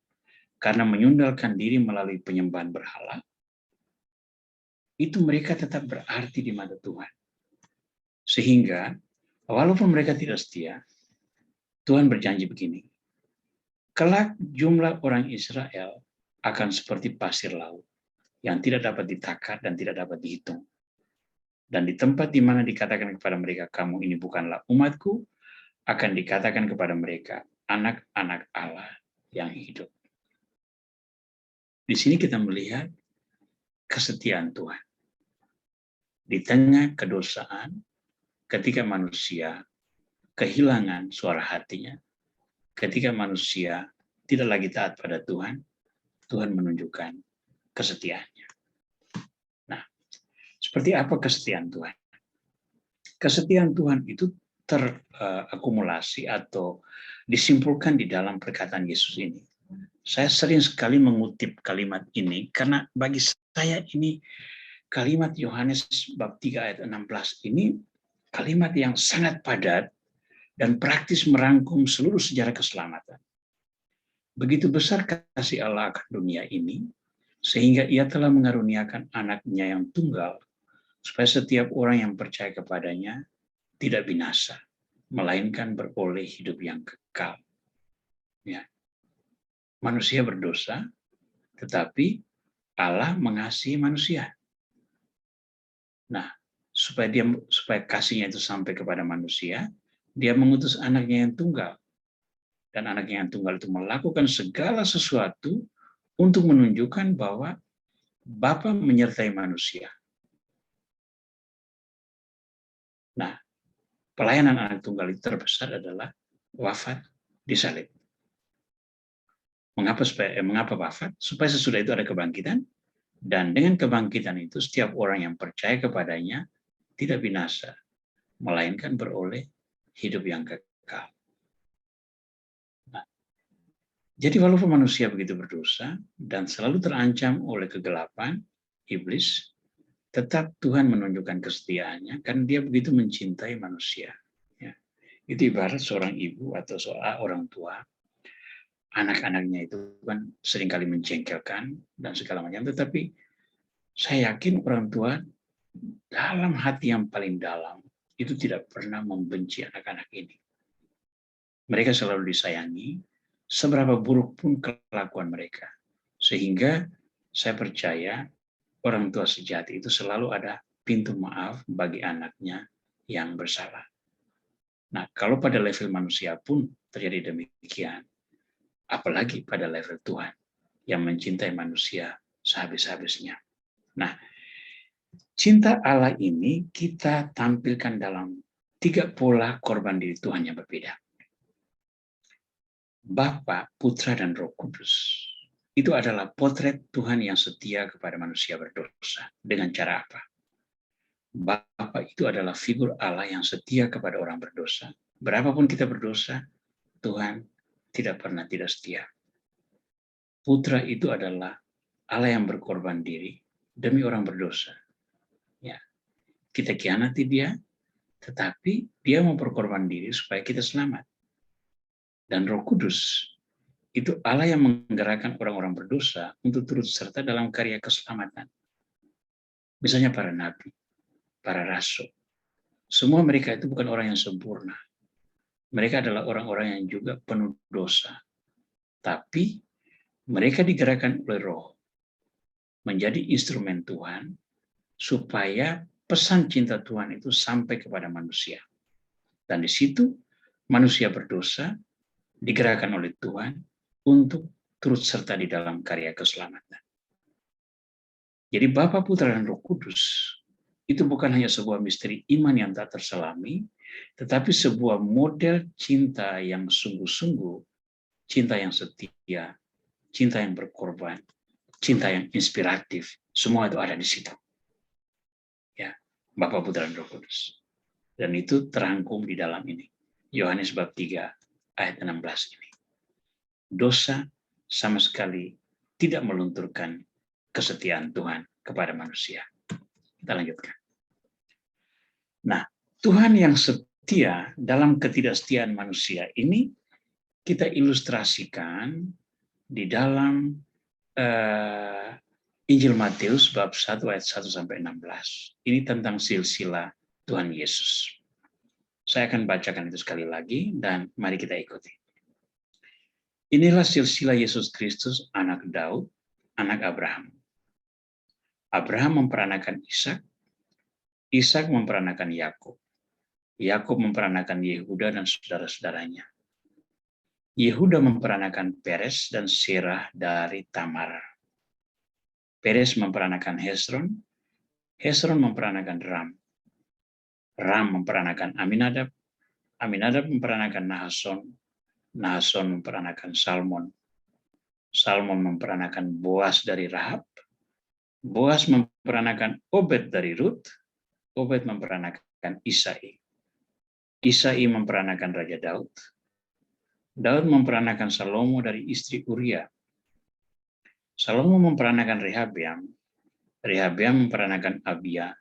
karena menyundalkan diri melalui penyembahan berhala, itu mereka tetap berarti di mata Tuhan. Sehingga walaupun mereka tidak setia, Tuhan berjanji begini, kelak jumlah orang Israel akan seperti pasir laut yang tidak dapat ditakar dan tidak dapat dihitung. Dan di tempat di mana dikatakan kepada mereka, kamu ini bukanlah umatku, akan dikatakan kepada mereka, anak-anak Allah yang hidup. Di sini kita melihat kesetiaan Tuhan. Di tengah kedosaan, ketika manusia kehilangan suara hatinya, ketika manusia tidak lagi taat pada Tuhan, Tuhan menunjukkan kesetiaannya. Nah, seperti apa kesetiaan Tuhan? Kesetiaan Tuhan itu terakumulasi atau disimpulkan di dalam perkataan Yesus ini. Saya sering sekali mengutip kalimat ini karena bagi saya ini kalimat Yohanes bab 3 ayat 16 ini kalimat yang sangat padat dan praktis merangkum seluruh sejarah keselamatan. Begitu besar kasih Allah akan dunia ini, sehingga ia telah mengaruniakan anaknya yang tunggal, supaya setiap orang yang percaya kepadanya tidak binasa, melainkan beroleh hidup yang kekal. Ya. Manusia berdosa, tetapi Allah mengasihi manusia. Nah, supaya kasihnya itu sampai kepada manusia, dia mengutus anaknya yang tunggal. Dan anaknya yang tunggal itu melakukan segala sesuatu untuk menunjukkan bahwa Bapa menyertai manusia. Nah, pelayanan anak tunggal itu terbesar adalah wafat di salib. Mengapa wafat? Supaya sesudah itu ada kebangkitan, dan dengan kebangkitan itu setiap orang yang percaya kepadanya tidak binasa, melainkan beroleh hidup yang kekal. Nah, jadi walaupun manusia begitu berdosa dan selalu terancam oleh kegelapan, iblis, tetap Tuhan menunjukkan kesetiaannya karena dia begitu mencintai manusia. Ya. Itu ibarat seorang ibu atau seorang orang tua, anak-anaknya itu kan seringkali menjengkelkan dan segala macam, tetapi saya yakin orang tua dalam hati yang paling dalam itu tidak pernah membenci anak-anak ini. Mereka selalu disayangi, seberapa buruk pun kelakuan mereka. Sehingga saya percaya orang tua sejati itu selalu ada pintu maaf bagi anaknya yang bersalah. Nah, kalau pada level manusia pun terjadi demikian, apalagi pada level Tuhan yang mencintai manusia sehabis-habisnya. Nah, cinta Allah ini kita tampilkan dalam 3 pola korban diri Tuhan yang berbeda. Bapa, Putra, dan Roh Kudus. Itu adalah potret Tuhan yang setia kepada manusia berdosa. Dengan cara apa? Bapa itu adalah figur Allah yang setia kepada orang berdosa. Berapapun kita berdosa, Tuhan tidak pernah tidak setia. Putra itu adalah Allah yang berkorban diri demi orang berdosa. Ya, kita khianati dia, tetapi dia mau berkorban diri supaya kita selamat. Dan Roh Kudus itu Allah yang menggerakkan orang-orang berdosa untuk turut serta dalam karya keselamatan. Misalnya para nabi, para rasul. Semua mereka itu bukan orang yang sempurna. Mereka adalah orang-orang yang juga penuh dosa. Tapi mereka digerakkan oleh Roh menjadi instrumen Tuhan supaya pesan cinta Tuhan itu sampai kepada manusia. Dan di situ manusia berdosa digerakkan oleh Tuhan untuk turut serta di dalam karya keselamatan. Jadi Bapa, Putra, dan Roh Kudus itu bukan hanya sebuah misteri iman yang tak terselami, tetapi sebuah model cinta yang sungguh-sungguh, cinta yang setia, cinta yang berkorban, cinta yang inspiratif, semua itu ada di situ. Ya, Bapa, Putra, dan Roh Kudus. Dan itu terangkum di dalam ini. Yohanes bab 3 ayat 16 ini. Dosa sama sekali tidak melunturkan kesetiaan Tuhan kepada manusia. Kita lanjutkan. Nah, Tuhan yang setia dalam ketidaksetiaan manusia ini kita ilustrasikan di dalam Injil Matius bab 1 ayat 1 sampai 16. Ini tentang silsilah Tuhan Yesus. Saya akan bacakan itu sekali lagi dan mari kita ikuti. Inilah silsilah Yesus Kristus, anak Daud, anak Abraham. Abraham memperanakan Ishak, Ishak memperanakan Yakub, Yakub memperanakan Yehuda dan saudara-saudaranya. Yehuda memperanakan Peres dan Serah dari Tamar. Peres memperanakan Hesron, Hesron memperanakan Ram, Ram memperanakan Aminadab, Aminadab memperanakan Nahason, Nahason memperanakan Salmon, Salmon memperanakan Boas dari Rahab, Boas memperanakan Obed dari Rut, Obed memperanakan Isai, Isai memperanakan Raja Daud, Daud memperanakan Salomo dari istri Uria, Salomo memperanakan Rehabeam, Rehabeam memperanakan Abia,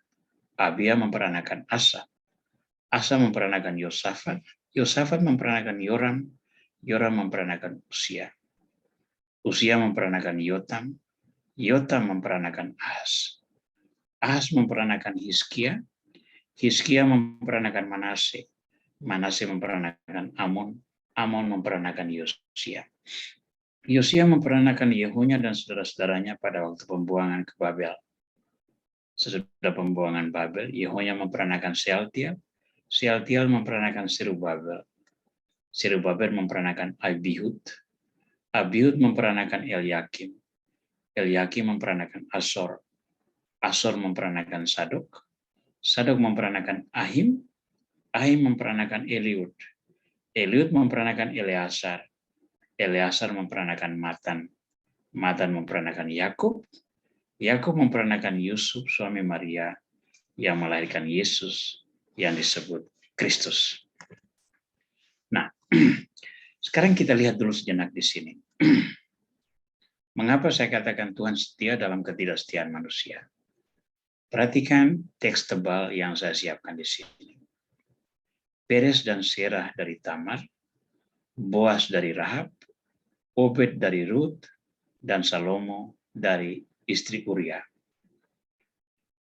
Abia memperanakan Asa, Asa memperanakan Yosafat, Yosafat memperanakan Yoram, Yoram memperanakan Usia, Usia memperanakan Yotam, Yotam memperanakan Ahaz, Ahaz memperanakan Hizkia, Hizkia memperanakan Manase, Manase memperanakan Amon, Amon memperanakan Yosia. Yosia memperanakan Yehunya dan saudara-saudaranya pada waktu pembuangan ke Babel. Sesudah pembuangan Babel, Yehunya memperanakan Sealtiel, Sealtiel memperanakan Serubabel, Serubabel memperanakan Abihud, Abihud memperanakan Eliakim, Eliakim memperanakan Asor, Asor memperanakan Sadok, Sadok memperanakan Ahim, Ahim memperanakan Eliud, Eliud memperanakan Eleazar, Eleazar memperanakan Matan, Matan memperanakan Yakub, Yakub memperanakan Yusuf suami Maria yang melahirkan Yesus yang disebut Kristus. Nah, sekarang kita lihat dulu sejenak di sini. Mengapa saya katakan Tuhan setia dalam ketidaksetiaan manusia? Perhatikan teks tebal yang saya siapkan di sini. Peres dan Serah dari Tamar, Boas dari Rahab, Obed dari Rut, dan Salomo dari istri Uria.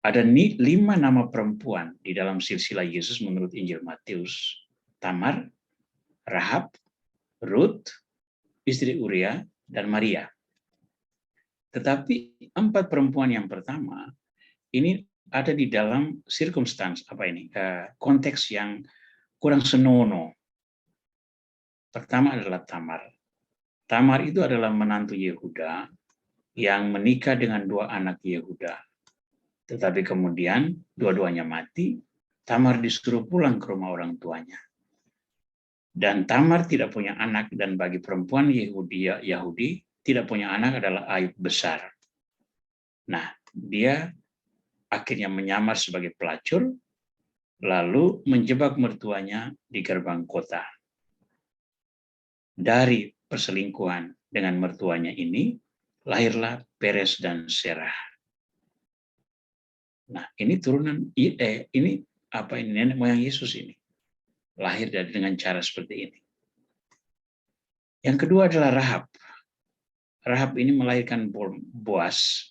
Ada 5 nama perempuan di dalam silsilah Yesus menurut Injil Matius. Tamar, Rahab, Rut, istri Uria, dan Maria. Tetapi 4 perempuan yang pertama, ini ada di dalam konteks yang kurang senonoh. Pertama adalah Tamar. Tamar itu adalah menantu Yehuda yang menikah dengan 2 anak Yehuda. Tetapi kemudian dua-duanya mati, Tamar disuruh pulang ke rumah orang tuanya. Dan Tamar tidak punya anak, dan bagi perempuan Yahudi tidak punya anak adalah aib besar. Nah, dia akhirnya menyamar sebagai pelacur, lalu menjebak mertuanya di gerbang kota. Dari perselingkuhan dengan mertuanya ini, lahirlah Peres dan Serah. Nah, ini turunan ini nenek moyang Yesus ini. Lahir dengan cara seperti ini. Yang kedua adalah Rahab. Rahab ini melahirkan Boas,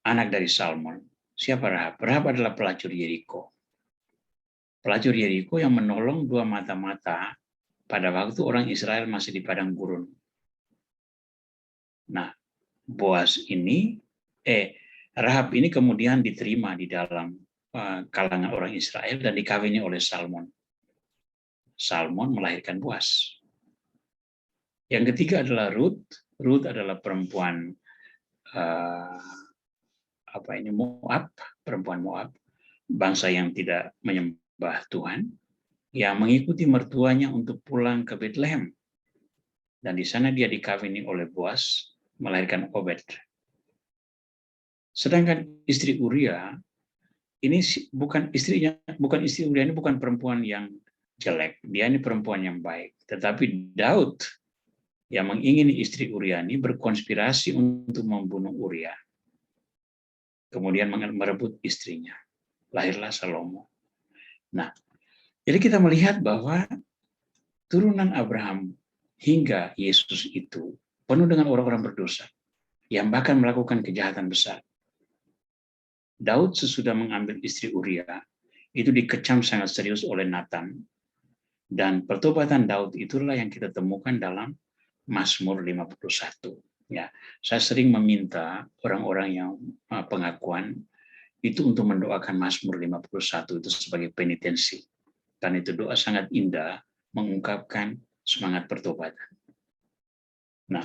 anak dari Salmon. Siapa Rahab? Rahab adalah pelacur Yeriko. Pelacur Yeriko yang menolong 2 mata-mata pada waktu orang Israel masih di padang gurun. Nah, Rahab ini kemudian diterima di dalam kalangan orang Israel dan dikawini oleh Salmon. Salmon melahirkan Boas. Yang ketiga adalah Rut. Rut adalah perempuan Moab, perempuan Moab, bangsa yang tidak menyembah Tuhan, yang mengikuti mertuanya untuk pulang ke Bethlehem. Dan di sana dia dikawini oleh Boas, melahirkan Obed. Sedangkan istri Uria ini istri Uria ini bukan perempuan yang jelek, dia ini perempuan yang baik. Tetapi Daud yang mengingini istri Uria ini berkonspirasi untuk membunuh Uria. Kemudian merebut istrinya. Lahirlah Salomo. Nah, jadi kita melihat bahwa turunan Abraham hingga Yesus itu penuh dengan orang-orang berdosa yang bahkan melakukan kejahatan besar. Daud sesudah mengambil istri Uria itu dikecam sangat serius oleh Nathan, dan pertobatan Daud itulah yang kita temukan dalam Mazmur 51. Ya, saya sering meminta orang-orang yang pengakuan itu untuk mendoakan Mazmur 51 itu sebagai penitensi. Dan itu doa sangat indah mengungkapkan semangat pertobatan. Nah,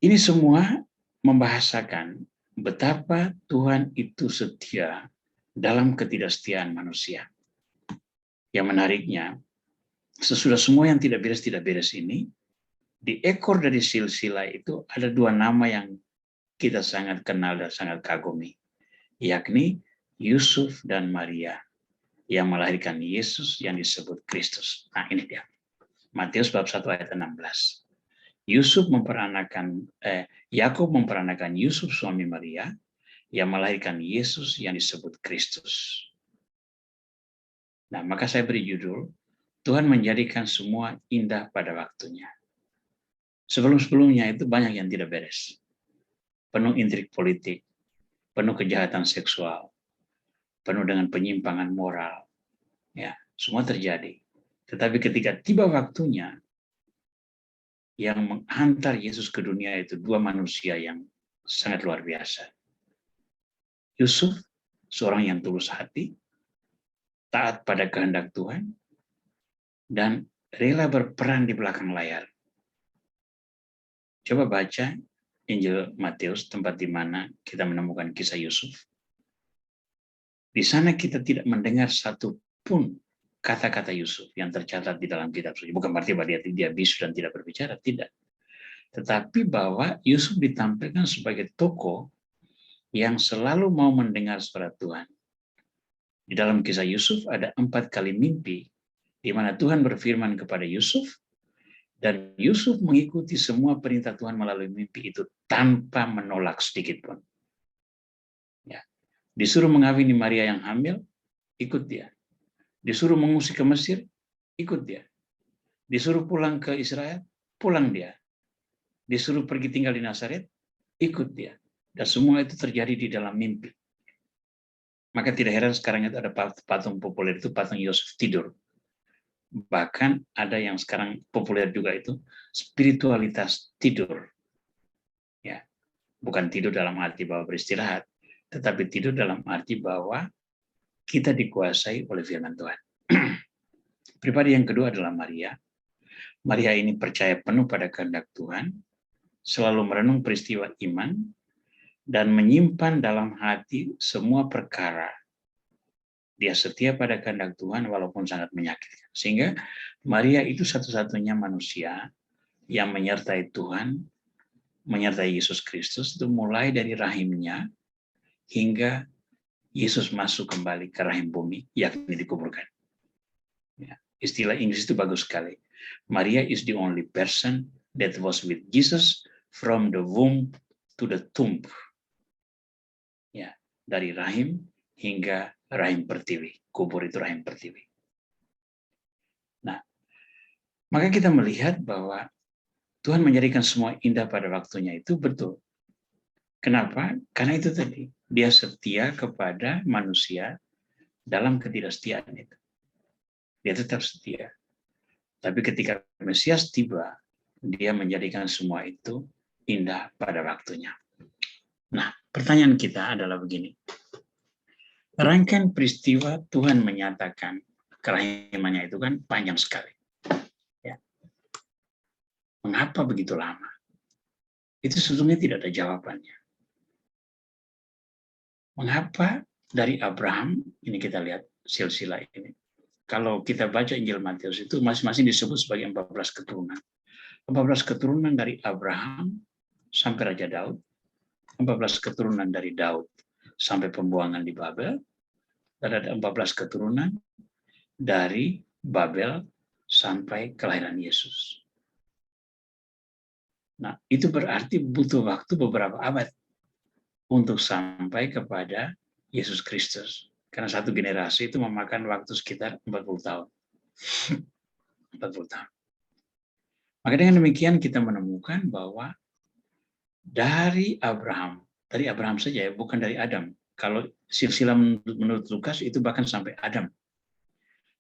ini semua membahasakan betapa Tuhan itu setia dalam ketidaksetiaan manusia. Yang menariknya, sesudah semua yang tidak beres ini, di ekor dari silsilah itu ada 2 nama yang kita sangat kenal dan sangat kagumi, yakni Yusuf dan Maria yang melahirkan Yesus yang disebut Kristus. Nah, ini dia. Matius bab 1 ayat 16. Yakub memperanakan Yusuf suami Maria yang melahirkan Yesus yang disebut Kristus. Nah, maka saya beri judul, Tuhan menjadikan semua indah pada waktunya. Sebelum-sebelumnya itu banyak yang tidak beres. Penuh intrik politik, penuh kejahatan seksual, penuh dengan penyimpangan moral. Ya, semua terjadi. Tetapi ketika tiba waktunya, yang menghantar Yesus ke dunia itu dua manusia yang sangat luar biasa. Yusuf, seorang yang tulus hati, taat pada kehendak Tuhan, dan rela berperan di belakang layar. Coba baca Injil Matius, tempat di mana kita menemukan kisah Yusuf. Di sana kita tidak mendengar satu pun kata-kata Yusuf yang tercatat di dalam kitab suci. Bukan berarti bahwa dia bisu dan tidak berbicara, tidak. Tetapi bahwa Yusuf ditampilkan sebagai tokoh yang selalu mau mendengar suara Tuhan. Di dalam kisah Yusuf ada 4 kali mimpi di mana Tuhan berfirman kepada Yusuf, dan Yusuf mengikuti semua perintah Tuhan melalui mimpi itu tanpa menolak sedikit pun. Ya. Disuruh mengawini Maria yang hamil, ikut dia. Disuruh mengungsi ke Mesir, ikut dia. Disuruh pulang ke Israel, pulang dia. Disuruh pergi tinggal di Nazaret, ikut dia. Dan semua itu terjadi di dalam mimpi. Maka tidak heran sekarang itu ada patung populer itu, patung Yusuf tidur. Bahkan ada yang sekarang populer juga itu, spiritualitas tidur. Ya, bukan tidur dalam arti bahwa beristirahat, tetapi tidur dalam arti bahwa kita dikuasai oleh firman Tuhan. Pribadi yang kedua adalah Maria. Maria ini percaya penuh pada kehendak Tuhan, selalu merenung peristiwa iman, dan menyimpan dalam hati semua perkara. Dia setia pada kehendak Tuhan walaupun sangat menyakitkan. Sehingga Maria itu satu-satunya manusia yang menyertai Tuhan, menyertai Yesus Kristus, itu mulai dari rahimnya hingga Yesus masuk kembali ke rahim bumi, yakni dikuburkan. Ya, istilah Inggris itu bagus sekali. Maria is the only person that was with Jesus from the womb to the tomb. Ya, dari rahim hingga rahim pertiwi. Kubur itu rahim pertiwi. Nah, maka kita melihat bahwa Tuhan menjadikan semua indah pada waktunya itu betul. Kenapa? Karena itu tadi, dia setia kepada manusia dalam ketidaksetiaan itu. Dia tetap setia. Tapi ketika Mesias tiba, dia menjadikan semua itu indah pada waktunya. Nah, pertanyaan kita adalah begini. Rangkaian peristiwa Tuhan menyatakan kerahimannya itu kan panjang sekali. Ya. Mengapa begitu lama? Itu sebetulnya tidak ada jawabannya. Mengapa dari Abraham, ini kita lihat silsilah ini. Kalau kita baca Injil Matius itu masing-masing disebut sebagai 14 keturunan. 14 keturunan dari Abraham sampai Raja Daud, 14 keturunan dari Daud sampai pembuangan di Babel, dan ada 14 keturunan dari Babel sampai kelahiran Yesus. Nah, itu berarti butuh waktu beberapa abad untuk sampai kepada Yesus Kristus. Karena satu generasi itu memakan waktu sekitar 40 tahun. 40 tahun. Maka dengan demikian kita menemukan bahwa dari Abraham saja ya, bukan dari Adam. Kalau silsilah menurut Lukas itu bahkan sampai Adam.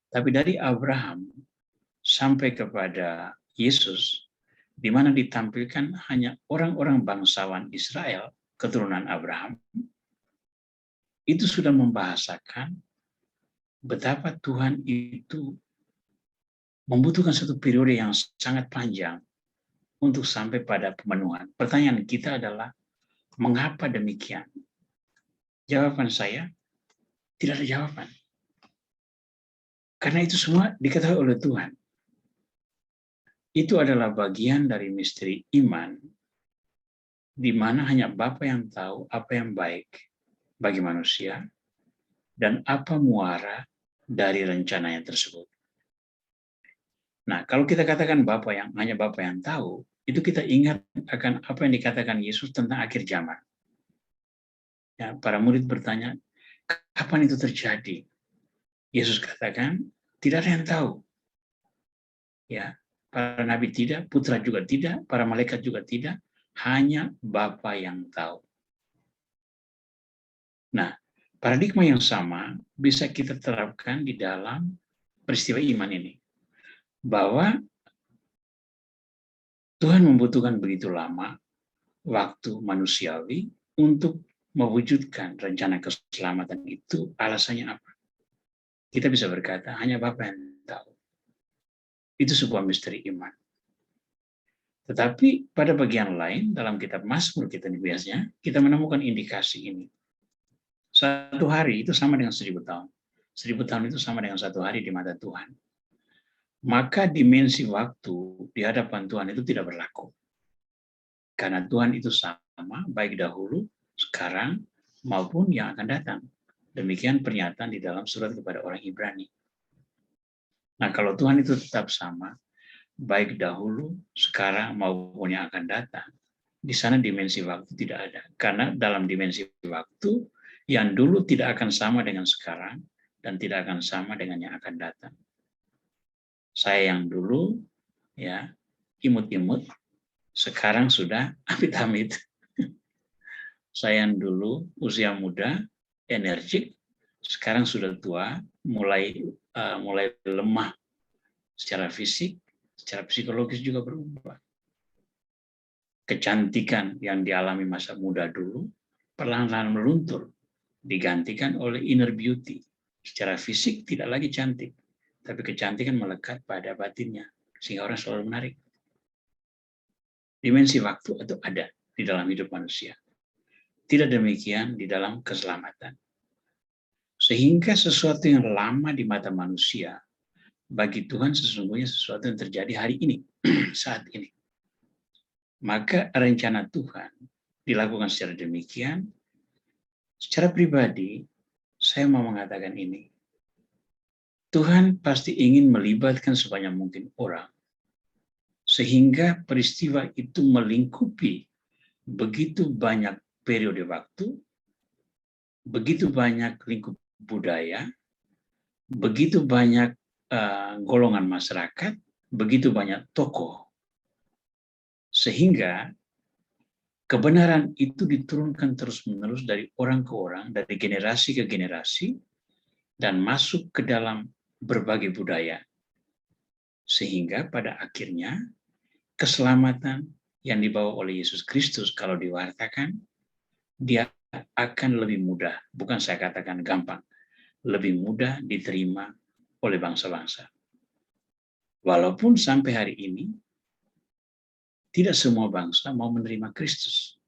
Tapi dari Abraham sampai kepada Yesus, di mana ditampilkan hanya orang-orang bangsawan Israel, keturunan Abraham, itu sudah membahasakan betapa Tuhan itu membutuhkan satu periode yang sangat panjang untuk sampai pada pemenuhan. Pertanyaan kita adalah, mengapa demikian? Jawaban saya, tidak ada jawaban. Karena itu semua diketahui oleh Tuhan. Itu adalah bagian dari misteri iman, di mana hanya Bapa yang tahu apa yang baik bagi manusia, dan apa muara dari rencananya tersebut. Nah, kalau kita katakan hanya Bapa yang tahu, itu kita ingat akan apa yang dikatakan Yesus tentang akhir zaman. Ya, para murid bertanya, kapan itu terjadi? Yesus katakan, tidak ada yang tahu. Ya, para nabi tidak, putra juga tidak, para malaikat juga tidak, hanya Bapa yang tahu. Nah, paradigma yang sama bisa kita terapkan di dalam peristiwa iman ini. Bahwa Tuhan membutuhkan begitu lama waktu manusiawi untuk mewujudkan rencana keselamatan itu. Alasannya apa? Kita bisa berkata, hanya Bapa yang tahu. Itu sebuah misteri iman. Tetapi pada bagian lain, dalam kitab Mazmur kita biasanya, kita menemukan indikasi ini. 1 hari itu sama dengan 1000 tahun. 1000 tahun itu sama dengan 1 hari di mata Tuhan. Maka dimensi waktu di hadapan Tuhan itu tidak berlaku. Karena Tuhan itu sama, baik dahulu, sekarang, maupun yang akan datang. Demikian pernyataan di dalam surat kepada orang Ibrani. Nah, kalau Tuhan itu tetap sama, baik dahulu, sekarang, maupun yang akan datang, di sana dimensi waktu tidak ada. Karena dalam dimensi waktu, yang dulu tidak akan sama dengan sekarang, dan tidak akan sama dengan yang akan datang. Saya yang dulu, ya, imut-imut, sekarang sudah amit-amit. Saya yang dulu usia muda, energik, sekarang sudah tua, mulai lemah secara fisik, secara psikologis juga berubah. Kecantikan yang dialami masa muda dulu perlahan-lahan meluntur, digantikan oleh inner beauty. Secara fisik tidak lagi cantik, tapi kecantikan melekat pada batinnya, sehingga orang selalu menarik. Dimensi waktu itu ada di dalam hidup manusia. Tidak demikian di dalam keselamatan. Sehingga sesuatu yang lama di mata manusia, bagi Tuhan sesungguhnya sesuatu yang terjadi hari ini, saat ini. Maka rencana Tuhan dilakukan secara demikian. Secara pribadi, saya mau mengatakan ini. Tuhan pasti ingin melibatkan sebanyak mungkin orang, sehingga peristiwa itu melingkupi begitu banyak periode waktu, begitu banyak lingkup budaya, begitu banyak golongan masyarakat, begitu banyak tokoh, sehingga kebenaran itu diturunkan terus-menerus dari orang ke orang, dari generasi ke generasi, dan masuk ke dalam berbagai budaya. Sehingga pada akhirnya keselamatan yang dibawa oleh Yesus Kristus kalau diwartakan, dia akan lebih mudah, bukan saya katakan gampang, lebih mudah diterima oleh bangsa-bangsa. Walaupun sampai hari ini, tidak semua bangsa mau menerima Kristus.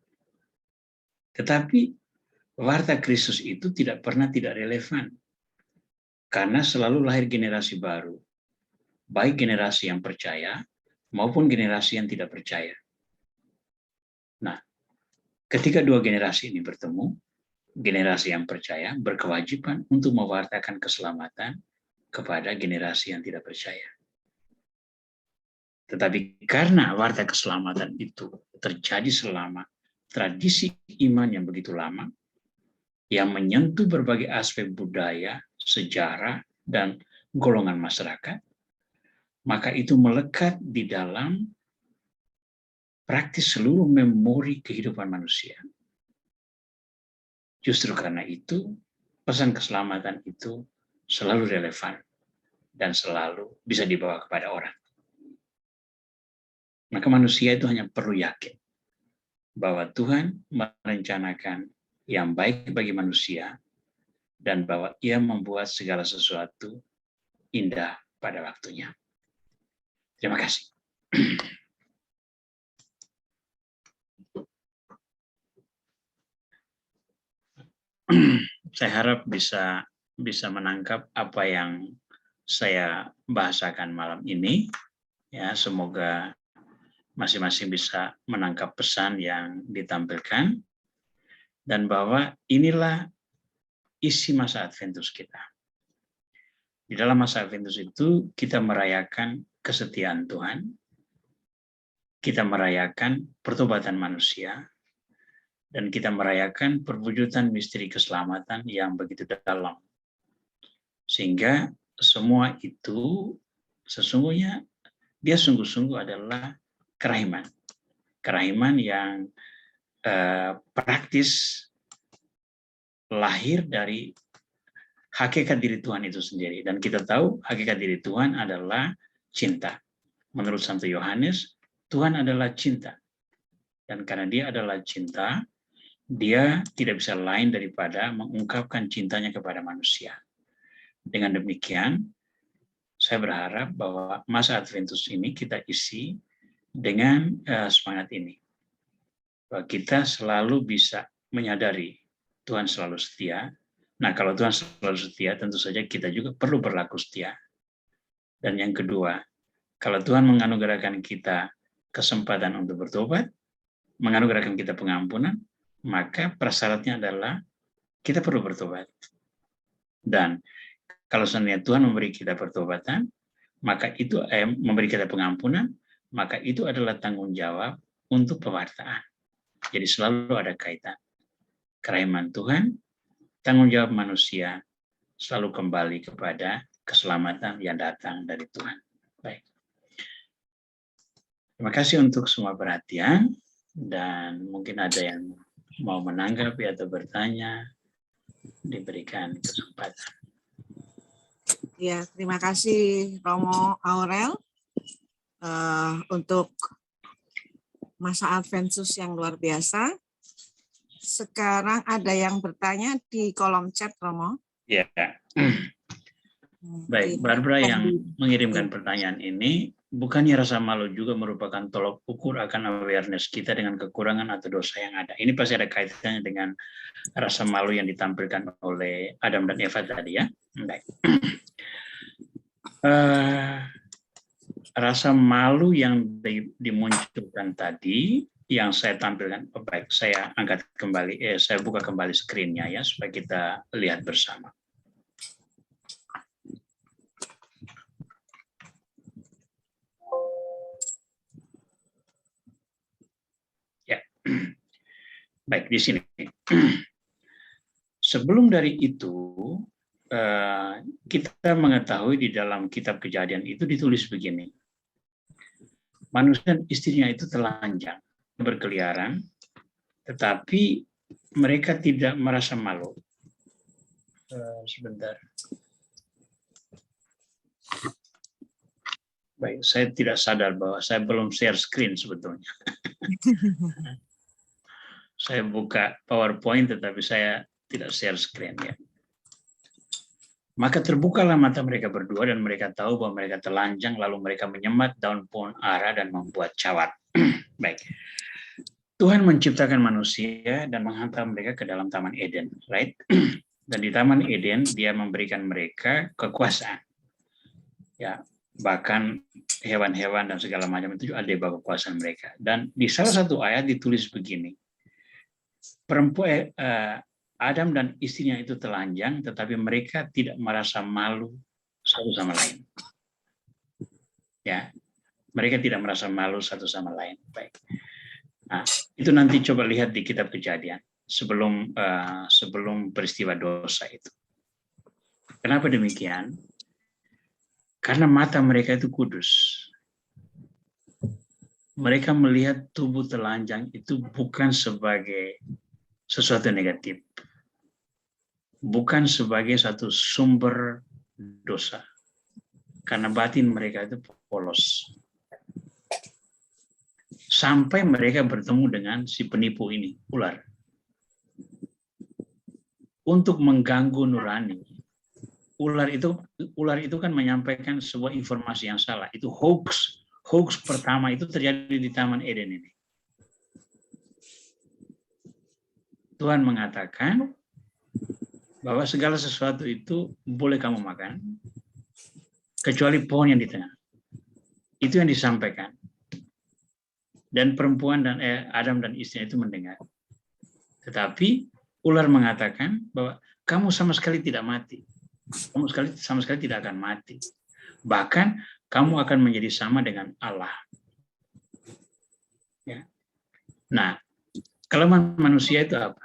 Tetapi warta Kristus itu tidak pernah tidak relevan. Karena selalu lahir generasi baru. Baik generasi yang percaya maupun generasi yang tidak percaya. Nah, ketika dua generasi ini bertemu, generasi yang percaya berkewajiban untuk mewartakan keselamatan kepada generasi yang tidak percaya. Tetapi karena warta keselamatan itu terjadi selama tradisi iman yang begitu lama, yang menyentuh berbagai aspek budaya, sejarah, dan golongan masyarakat, maka itu melekat di dalam praktis seluruh memori kehidupan manusia. Justru karena itu, pesan keselamatan itu selalu relevan dan selalu bisa dibawa kepada orang. Maka manusia itu hanya perlu yakin bahwa Tuhan merencanakan yang baik bagi manusia dan bahwa Ia membuat segala sesuatu indah pada waktunya. Terima kasih. Saya harap bisa menangkap apa yang saya bahasakan malam ini. Ya, semoga masing-masing bisa menangkap pesan yang ditampilkan dan bahwa inilah isi masa Adventus kita. Di dalam masa Adventus itu kita merayakan kesetiaan Tuhan, kita merayakan pertobatan manusia, dan kita merayakan perwujudan misteri keselamatan yang begitu dalam. Sehingga semua itu sesungguhnya dia sungguh-sungguh adalah kerahiman. Kerahiman yang praktis lahir dari hakikat diri Tuhan itu sendiri. Dan kita tahu hakikat diri Tuhan adalah cinta. Menurut Santo Yohanes, Tuhan adalah cinta. Dan karena dia adalah cinta, dia tidak bisa lain daripada mengungkapkan cintanya kepada manusia. Dengan demikian, saya berharap bahwa masa Adventus ini kita isi dengan semangat ini. Bahwa kita selalu bisa menyadari Tuhan selalu setia. Nah, kalau Tuhan selalu setia, tentu saja kita juga perlu berlaku setia. Dan yang kedua, kalau Tuhan menganugerahkan kita kesempatan untuk bertobat, menganugerahkan kita pengampunan, maka prasyaratnya adalah kita perlu bertobat. Dan kalau seandainya Tuhan memberi kita pertobatan, maka itu memberi kita pengampunan, maka itu adalah tanggung jawab untuk pewartaan. Jadi selalu ada kaitan. Kerahiman Tuhan, tanggung jawab manusia, selalu kembali kepada keselamatan yang datang dari Tuhan. Baik. Terima kasih untuk semua perhatian, dan mungkin ada yang mau menanggapi atau bertanya, diberikan kesempatan. Ya, terima kasih Romo Aurel untuk masa Adventus yang luar biasa. Sekarang ada yang bertanya di kolom chat, Romo. Ya. Baik, Barbara yang mengirimkan pertanyaan ini, bukannya rasa malu juga merupakan tolok ukur akan awareness kita dengan kekurangan atau dosa yang ada? Ini pasti ada kaitannya dengan rasa malu yang ditampilkan oleh Adam dan Eva tadi, ya. Baik. Rasa malu yang dimunculkan tadi, yang saya tampilkan, baik, saya angkat kembali, saya buka kembali screen-nya ya, supaya kita lihat bersama. Ya, baik, di sini. Sebelum dari itu, kita mengetahui di dalam kitab Kejadian itu ditulis begini. Manusia dan istrinya itu telanjang, berkeliaran, tetapi mereka tidak merasa malu. Sebentar. Baik, saya tidak sadar bahwa saya belum share screen sebetulnya. Saya buka PowerPoint, tetapi saya tidak share screen, ya. Maka terbukalah mata mereka berdua dan mereka tahu bahwa mereka telanjang, lalu mereka menyemat daun pohon ara dan membuat cawat. Baik. Tuhan menciptakan manusia dan menghantar mereka ke dalam Taman Eden, right? Dan di Taman Eden dia memberikan mereka kekuasaan. Ya, bahkan hewan-hewan dan segala macam itu ada di bawah kekuasaan mereka. Dan di salah satu ayat ditulis begini. Perempuan Adam dan istrinya itu telanjang, tetapi mereka tidak merasa malu satu sama lain. Ya, mereka tidak merasa malu satu sama lain. Baik. Nah, itu nanti coba lihat di kitab Kejadian sebelum peristiwa dosa itu. Kenapa demikian? Karena mata mereka itu kudus. Mereka melihat tubuh telanjang itu bukan sebagai sesuatu negatif. Bukan sebagai satu sumber dosa. Karena batin mereka itu polos. Sampai mereka bertemu dengan si penipu ini, ular. Untuk mengganggu nurani. Ular itu kan menyampaikan sebuah informasi yang salah. Itu hoax. Hoax pertama itu terjadi di Taman Eden ini. Tuhan mengatakan bahwa segala sesuatu itu boleh kamu makan, kecuali pohon yang di tengah. Itu yang disampaikan. Dan perempuan dan Adam dan istrinya itu mendengar. Tetapi ular mengatakan bahwa kamu sama sekali tidak mati. Kamu sama sekali tidak akan mati. Bahkan kamu akan menjadi sama dengan Allah. Ya. Nah, kelemahan manusia itu apa?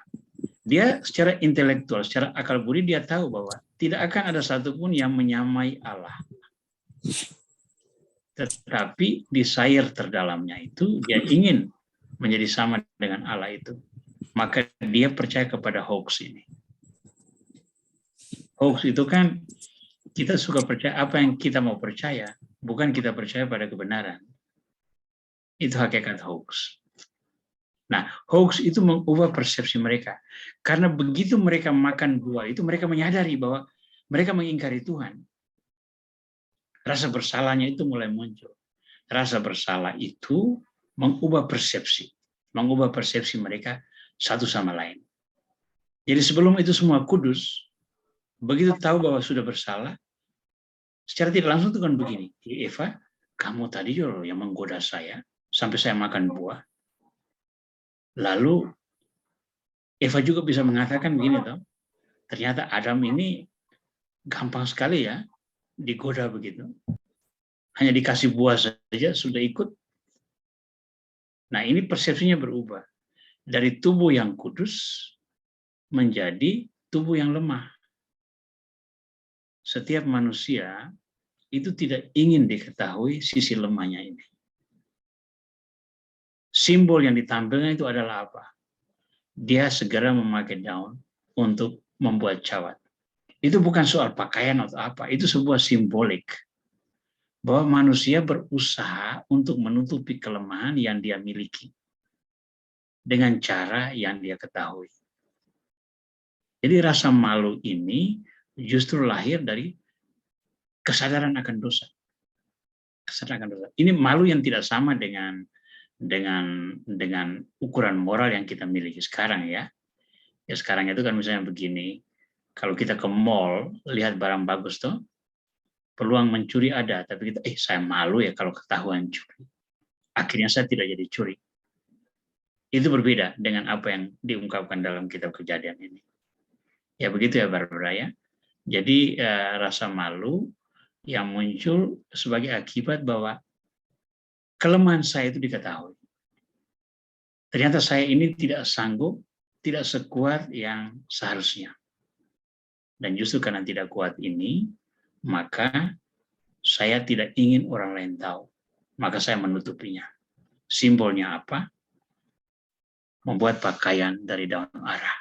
Dia secara intelektual, secara akal budi dia tahu bahwa tidak akan ada satupun yang menyamai Allah. Tetapi desire terdalamnya itu dia ingin menjadi sama dengan Allah itu. Maka dia percaya kepada hoax ini. Hoax itu kan kita suka percaya apa yang kita mau percaya, bukan kita percaya pada kebenaran. Itu hakikat hoax. Nah, hoax itu mengubah persepsi mereka. Karena begitu mereka makan buah itu, mereka menyadari bahwa mereka mengingkari Tuhan. Rasa bersalahnya itu mulai muncul. Rasa bersalah itu mengubah persepsi mereka satu sama lain. Jadi sebelum itu semua kudus, begitu tahu bahwa sudah bersalah, secara tidak langsung itu kan begini, Eva, kamu tadi yang menggoda saya sampai saya makan buah. Lalu Eva juga bisa mengatakan begini, toh, ternyata Adam ini gampang sekali ya digoda begitu. Hanya dikasih buah saja sudah ikut. Nah, ini persepsinya berubah. Dari tubuh yang kudus menjadi tubuh yang lemah. Setiap manusia itu tidak ingin diketahui sisi lemahnya ini. Simbol yang ditampilkan itu adalah apa? Dia segera memakai daun untuk membuat cawat. Itu bukan soal pakaian atau apa, itu sebuah simbolik. Bahwa manusia berusaha untuk menutupi kelemahan yang dia miliki. Dengan cara yang dia ketahui. Jadi rasa malu ini justru lahir dari kesadaran akan dosa. Kesadaran akan dosa. Ini malu yang tidak sama dengan ukuran moral yang kita miliki sekarang ya. Ya sekarang itu kan misalnya begini, kalau kita ke mall lihat barang bagus tuh, peluang mencuri ada, tapi kita saya malu ya kalau ketahuan curi. Akhirnya saya tidak jadi curi. Itu berbeda dengan apa yang diungkapkan dalam kitab Kejadian ini. Ya begitu ya Barbara ya. Jadi rasa malu yang muncul sebagai akibat bahwa kelemahan saya itu diketahui. Ternyata saya ini tidak sanggup, tidak sekuat yang seharusnya. Dan justru karena tidak kuat ini, maka saya tidak ingin orang lain tahu. Maka saya menutupinya. Simbolnya apa? Membuat pakaian dari daun ara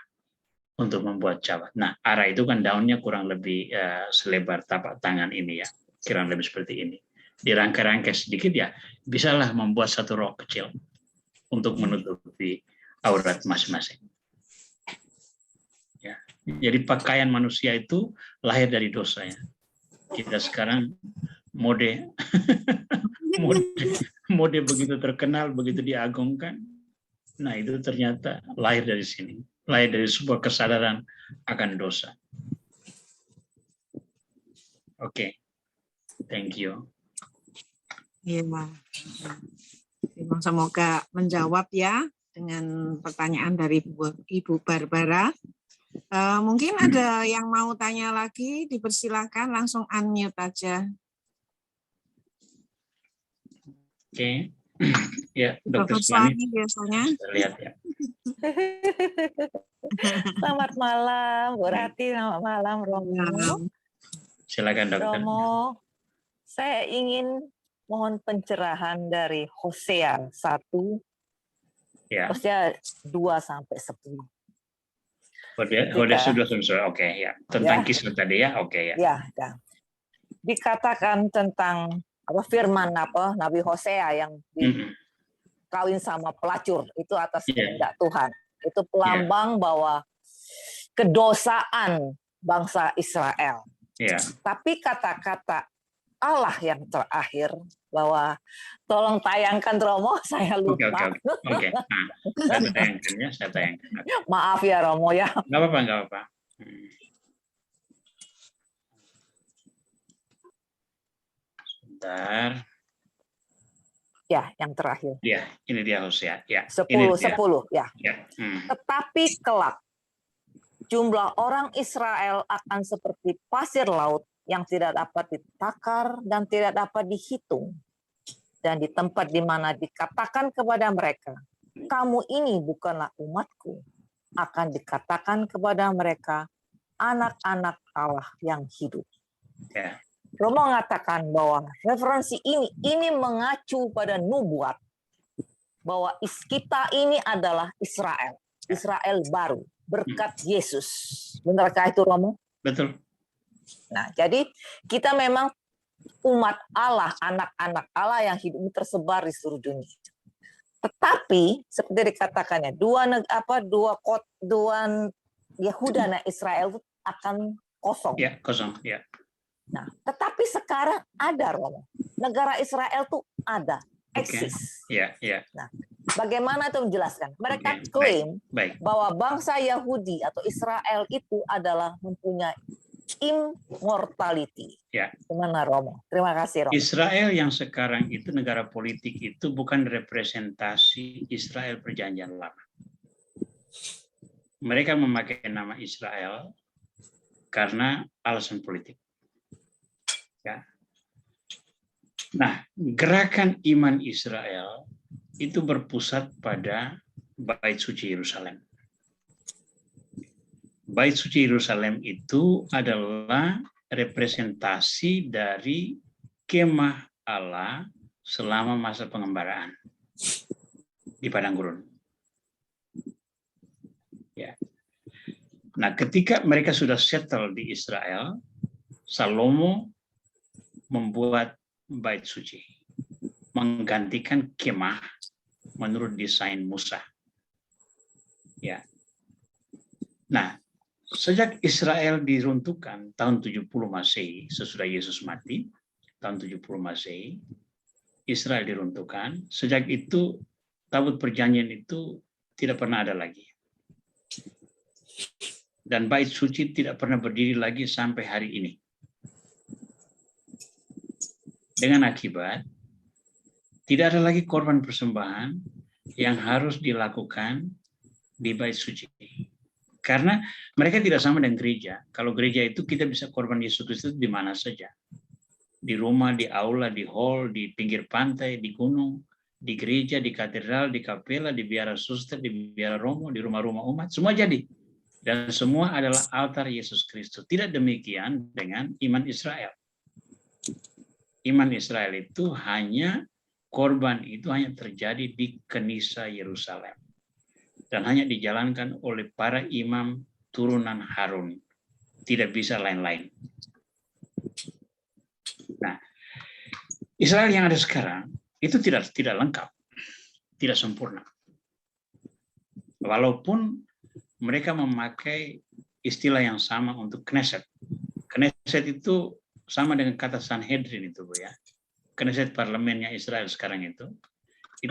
untuk membuat cawat. Nah, ara itu kan daunnya kurang lebih selebar tapak tangan ini ya. Kurang lebih seperti ini. Dirangkai-rangkai sedikit ya, bisalah membuat satu rok kecil untuk menutupi aurat masing-masing. Ya. Jadi pakaian manusia itu lahir dari dosa ya. Kita sekarang mode begitu terkenal, begitu diagungkan. Nah, itu ternyata lahir dari sini. Lahir dari sebuah kesadaran akan dosa. Oke. Thank you. Iya, semoga menjawab ya dengan pertanyaan dari Ibu Barbara. Mungkin ada yang mau tanya lagi, dipersilakan langsung unmute aja. Oke. Ya, Dokter Suami biasanya. Lihat ya. Selamat malam, Bu Rati. Selamat malam, Romo. Silakan Dokter. Romo, saya ingin mohon pencerahan dari Hosea 1, ya. Hosea 2-10. Hosea sudah selesai, oke ya. Tentang kisah tadi ya, oke ya. Ya. Dikatakan tentang firman Nabi Hosea yang kawin sama pelacur itu atas kehendak Tuhan. Itu pelambang bahwa kedosaan bangsa Israel. Tapi kata-kata Allah yang terakhir bahwa tolong tayangkan Romo, saya lupa. Oke. Nah, saya tayangkan. Maaf ya Romo ya. Nggak apa-apa. Sebentar. Ya, yang terakhir. Ya, ini dia Hosea. Ya. 10 ya. Tetapi kelak jumlah orang Israel akan seperti pasir laut yang tidak dapat ditakar dan tidak dapat dihitung. Dan di tempat di mana dikatakan kepada mereka, kamu ini bukanlah umatku, akan dikatakan kepada mereka, anak-anak Allah yang hidup. Romo mengatakan bahwa referensi ini mengacu pada nubuat bahwa kita ini adalah Israel baru berkat Yesus. Benarkah itu Romo? Betul. Nah, jadi kita memang umat Allah, anak-anak Allah yang hidup tersebar di seluruh dunia. Tetapi seperti dikatakannya, dua Yehuda dan Israel itu akan kosong. Ya, kosong. Ya. Nah, tetapi sekarang ada, Romo. Negara Israel tuh ada, eksis. Ya, ya. Nah, bagaimana itu menjelaskan? Mereka Oke, klaim baik. bahwa bangsa Yahudi atau Israel itu adalah mempunyai immortality. Ya. Gimana, Romo? Terima kasih, Romo. Israel yang sekarang itu negara politik itu bukan representasi Israel perjanjian lama. Mereka memakai nama Israel karena alasan politik. Ya. Nah, gerakan iman Israel itu berpusat pada Bait Suci Yerusalem. Bait Suci Yerusalem itu adalah representasi dari kemah Allah selama masa pengembaraan di padang gurun. Ya. Nah, ketika mereka sudah settle di Israel, Salomo membuat bait suci, menggantikan kemah menurut desain Musa. Ya. Nah, sejak Israel diruntuhkan tahun 70 Masehi, sesudah Yesus mati, tahun 70 Masehi, Israel diruntuhkan. Sejak itu, tabut perjanjian itu tidak pernah ada lagi. Dan bait suci tidak pernah berdiri lagi sampai hari ini. Dengan akibat, tidak ada lagi korban persembahan yang harus dilakukan di bait suci. Karena mereka tidak sama dengan gereja. Kalau gereja itu kita bisa korban Yesus Kristus di mana saja. Di rumah, di aula, di hall, di pinggir pantai, di gunung, di gereja, di katedral, di kapela, di biara suster, di biara romo, di rumah-rumah umat, semua jadi. Dan semua adalah altar Yesus Kristus. Tidak demikian dengan iman Israel. Iman Israel itu hanya, korban itu hanya terjadi di Kenisa Yerusalem. Dan hanya dijalankan oleh para imam turunan Harun. Tidak bisa lain-lain. Nah, Israel yang ada sekarang itu tidak lengkap. Tidak sempurna. Walaupun mereka memakai istilah yang sama untuk Knesset. Knesset itu sama dengan kata Sanhedrin itu, Bu ya. Knesset parlemennya Israel sekarang itu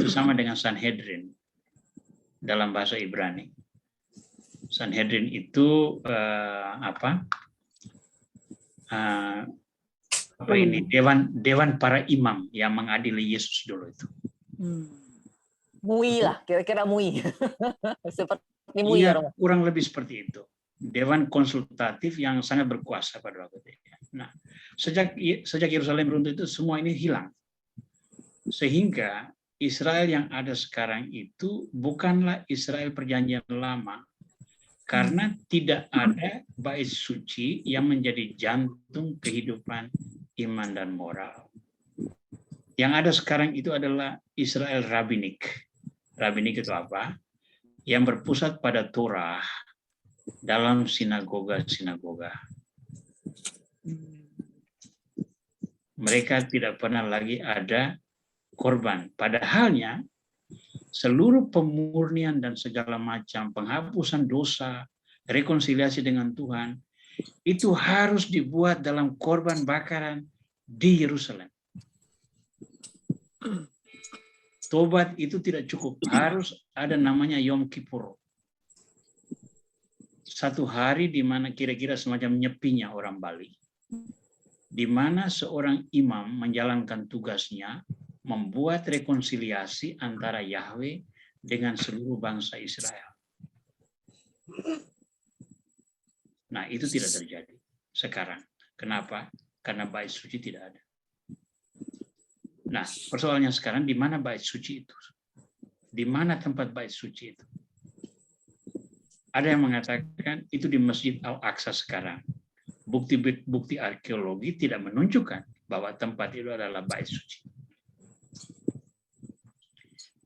sama dengan Sanhedrin dalam bahasa Ibrani. Sanhedrin itu dewan para imam yang mengadili Yesus dulu itu. MUI lah, kira-kira MUI. Seperti MUI ya, Romo. Kurang lebih seperti itu. Dewan konsultatif yang sangat berkuasa pada waktu itu. Nah, sejak Yerusalem runtuh itu semua ini hilang. Sehingga Israel yang ada sekarang itu bukanlah Israel perjanjian lama. Karena tidak ada bait suci yang menjadi jantung kehidupan iman dan moral. Yang ada sekarang itu adalah Israel rabbinik. Rabbinik itu apa? Yang berpusat pada Torah dalam sinagoga-sinagoga. Mereka tidak pernah lagi ada korban. Padahalnya seluruh pemurnian dan segala macam penghapusan dosa, rekonsiliasi dengan Tuhan, itu harus dibuat dalam korban bakaran di Yerusalem. Tobat itu tidak cukup, harus ada namanya Yom Kippur. Satu hari di mana kira-kira semacam nyepinya orang Bali, di mana seorang imam menjalankan tugasnya membuat rekonsiliasi antara Yahweh dengan seluruh bangsa Israel. Nah, itu tidak terjadi sekarang. Kenapa? Karena bait suci tidak ada. Nah, persoalannya sekarang di mana bait suci itu? Di mana tempat bait suci itu? Ada yang mengatakan itu di Masjid Al-Aqsa sekarang. Bukti-bukti arkeologi tidak menunjukkan bahwa tempat itu adalah bait suci.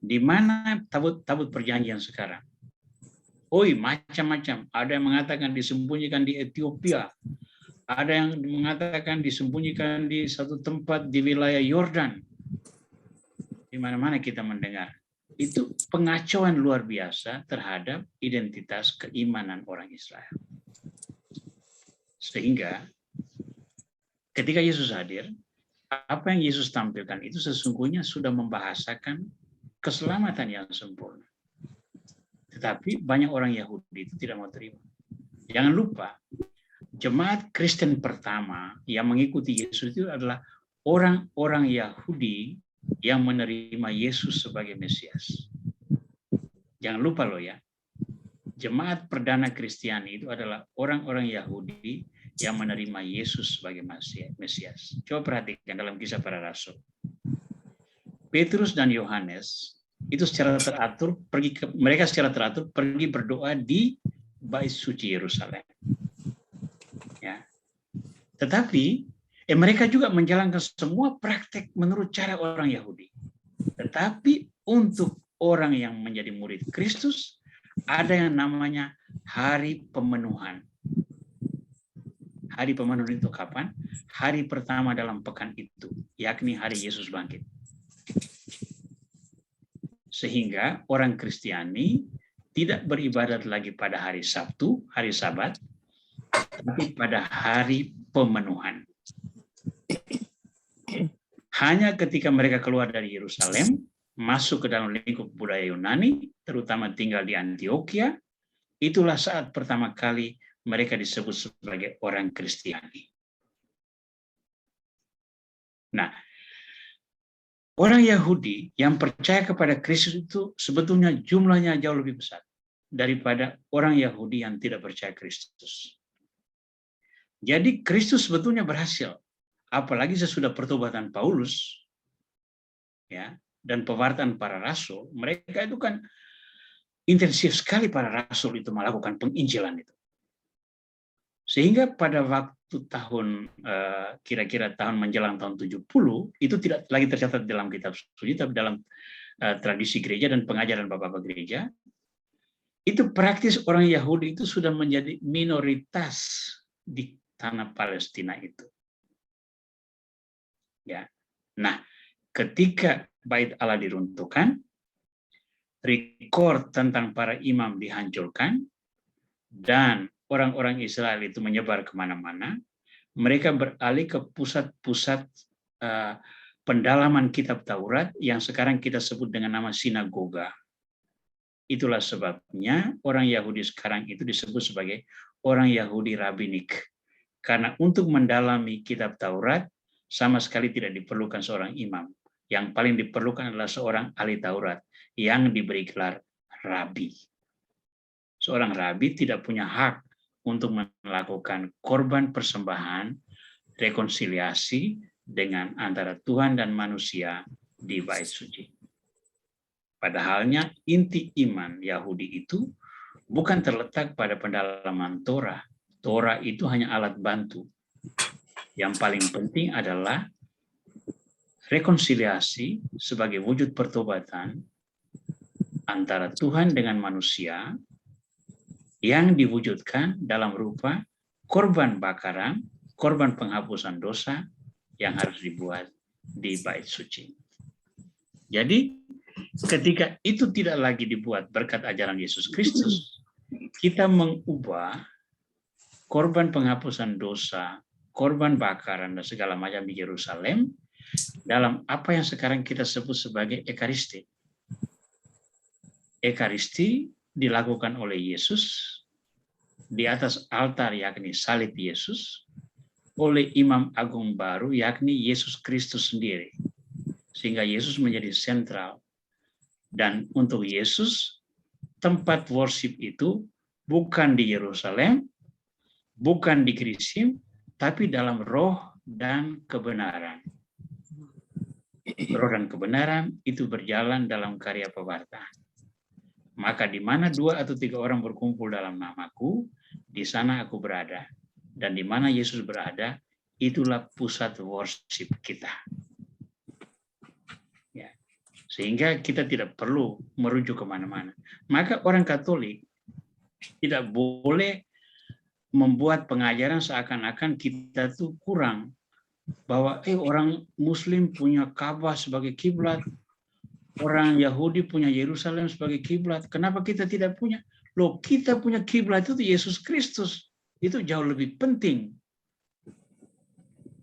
Di mana tabut perjanjian sekarang? Macam-macam. Ada yang mengatakan disembunyikan di Ethiopia. Ada yang mengatakan disembunyikan di satu tempat di wilayah Yordan. Di mana-mana kita mendengar. itu pengacauan luar biasa terhadap identitas keimanan orang Israel. Sehingga ketika Yesus hadir, apa yang Yesus tampilkan itu sesungguhnya sudah membahasakan keselamatan yang sempurna. Tetapi banyak orang Yahudi itu tidak mau terima. Jangan lupa, jemaat Kristen pertama yang mengikuti Yesus itu adalah orang-orang Yahudi yang menerima Yesus sebagai Mesias. Jangan lupa loh ya, jemaat perdana Kristiani itu adalah orang-orang Yahudi yang menerima Yesus sebagai Mesias. Coba perhatikan dalam Kisah Para Rasul. Petrus dan Yohanes itu mereka secara teratur pergi berdoa di Bait Suci Yerusalem. Ya. Tetapi mereka juga menjalankan semua praktek menurut cara orang Yahudi. Tetapi untuk orang yang menjadi murid Kristus ada yang namanya hari pemenuhan. Hari pemenuhan itu kapan? Hari pertama dalam pekan itu, yakni hari Yesus bangkit. Sehingga orang Kristiani tidak beribadat lagi pada hari Sabtu, hari Sabat, tapi pada hari pemenuhan. Hanya ketika mereka keluar dari Yerusalem, masuk ke dalam lingkup budaya Yunani, terutama tinggal di Antioquia, itulah saat pertama kali mereka disebut sebagai orang Kristiani. Nah, orang Yahudi yang percaya kepada Kristus itu sebetulnya jumlahnya jauh lebih besar daripada orang Yahudi yang tidak percaya Kristus. Jadi Kristus sebetulnya berhasil, apalagi sesudah pertobatan Paulus, ya, dan pewartaan para rasul. Mereka itu kan intensif sekali para rasul itu melakukan penginjilan itu. Sehingga pada waktu kira-kira tahun menjelang tahun 70, itu tidak lagi tercatat dalam kitab suci, tapi dalam tradisi gereja dan pengajaran bapak-bapak gereja, itu praktis orang Yahudi itu sudah menjadi minoritas di tanah Palestina itu. Ya. Nah, ketika Bait Allah diruntuhkan, rekor tentang para imam dihancurkan, dan orang-orang Israel itu menyebar kemana-mana, mereka beralih ke pusat-pusat pendalaman kitab Taurat yang sekarang kita sebut dengan nama sinagoga. Itulah sebabnya orang Yahudi sekarang itu disebut sebagai orang Yahudi rabbinik. Karena untuk mendalami kitab Taurat, sama sekali tidak diperlukan seorang imam. Yang paling diperlukan adalah seorang ahli Taurat yang diberi gelar rabi. Seorang rabi tidak punya hak untuk melakukan korban persembahan, rekonsiliasi dengan antara Tuhan dan manusia di Bait Suci. Padahalnya inti iman Yahudi itu bukan terletak pada pendalaman Torah. Torah itu hanya alat bantu. Yang paling penting adalah rekonsiliasi sebagai wujud pertobatan antara Tuhan dengan manusia yang diwujudkan dalam rupa korban bakaran, korban penghapusan dosa yang harus dibuat di Bait Suci. Jadi ketika itu tidak lagi dibuat berkat ajaran Yesus Kristus, kita mengubah korban penghapusan dosa, korban bakaran, dan segala macam di Yerusalem dalam apa yang sekarang kita sebut sebagai Ekaristi. Ekaristi dilakukan oleh Yesus di atas altar, yakni salib Yesus, oleh imam agung baru, yakni Yesus Kristus sendiri. Sehingga Yesus menjadi sentral. Dan untuk Yesus, tempat worship itu bukan di Yerusalem, bukan di Gerizim, tapi dalam roh dan kebenaran. Roh dan kebenaran itu berjalan dalam karya pewartaan. Maka di mana 2 atau 3 orang berkumpul dalam namaku, di sana aku berada. Dan di mana Yesus berada, itulah pusat worship kita. Ya. Sehingga kita tidak perlu merujuk kemana-mana. Maka orang Katolik tidak boleh membuat pengajaran seakan-akan kita tuh kurang. Bahwa orang Muslim punya Ka'bah sebagai kiblat, orang Yahudi punya Yerusalem sebagai kiblat. Kenapa kita tidak punya? Loh, kita punya kiblat itu Yesus Kristus. Itu jauh lebih penting.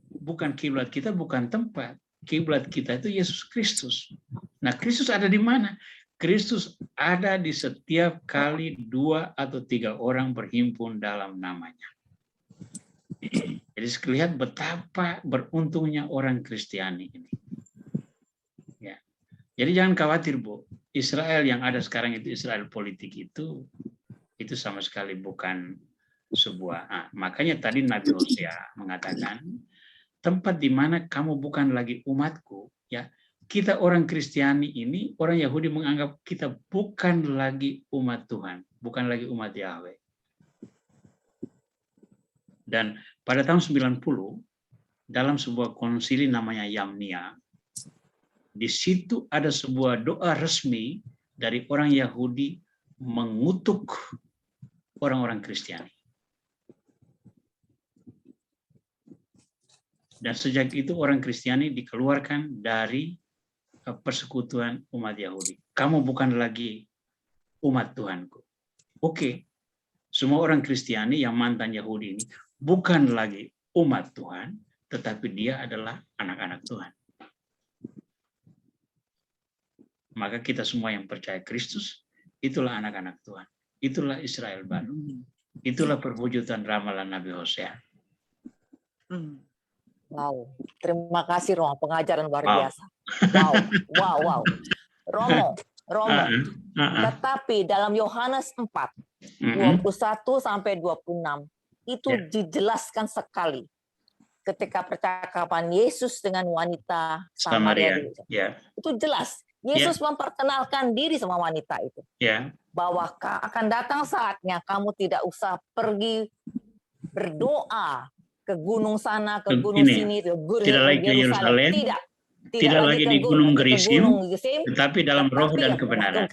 Bukan kiblat kita, bukan tempat. Kiblat kita itu Yesus Kristus. Nah, Kristus ada di mana? Kristus ada di setiap kali 2 atau 3 orang berhimpun dalam namanya. Jadi lihat betapa beruntungnya orang Kristiani ini. Ya. Jadi jangan khawatir, Bu. Israel yang ada sekarang itu Israel politik itu sama sekali bukan sebuah. Makanya tadi Nabi Hosea mengatakan, tempat di mana kamu bukan lagi umatku, ya. Kita orang Kristiani ini, orang Yahudi menganggap kita bukan lagi umat Tuhan, bukan lagi umat Yahweh. Dan pada tahun 90, dalam sebuah konsili namanya Yamnia, di situ ada sebuah doa resmi dari orang Yahudi mengutuk orang-orang Kristiani. Dan sejak itu orang Kristiani dikeluarkan dari persekutuan umat Yahudi. Kamu bukan lagi umat Tuhanku. Oke, semua orang Kristiani yang mantan Yahudi ini bukan lagi umat Tuhan, tetapi dia adalah anak-anak Tuhan. Maka kita semua yang percaya Kristus, itulah anak-anak Tuhan. Itulah Israel baru. Itulah perwujudan ramalan Nabi Hosea. Wow, terima kasih Romo, pengajaran luar biasa. Wow. Romo. Tetapi dalam Yohanes 4, 21 sampai 26, itu dijelaskan sekali ketika percakapan Yesus dengan wanita Samaria. Itu jelas. Yesus memperkenalkan diri sama wanita itu. Bahwa akan datang saatnya kamu tidak usah pergi berdoa ke gunung sana, ke gunung sini, tidak lagi ke Yerusalem, tidak lagi di Gunung Gerizim, tetapi dalam roh dan kebenaran.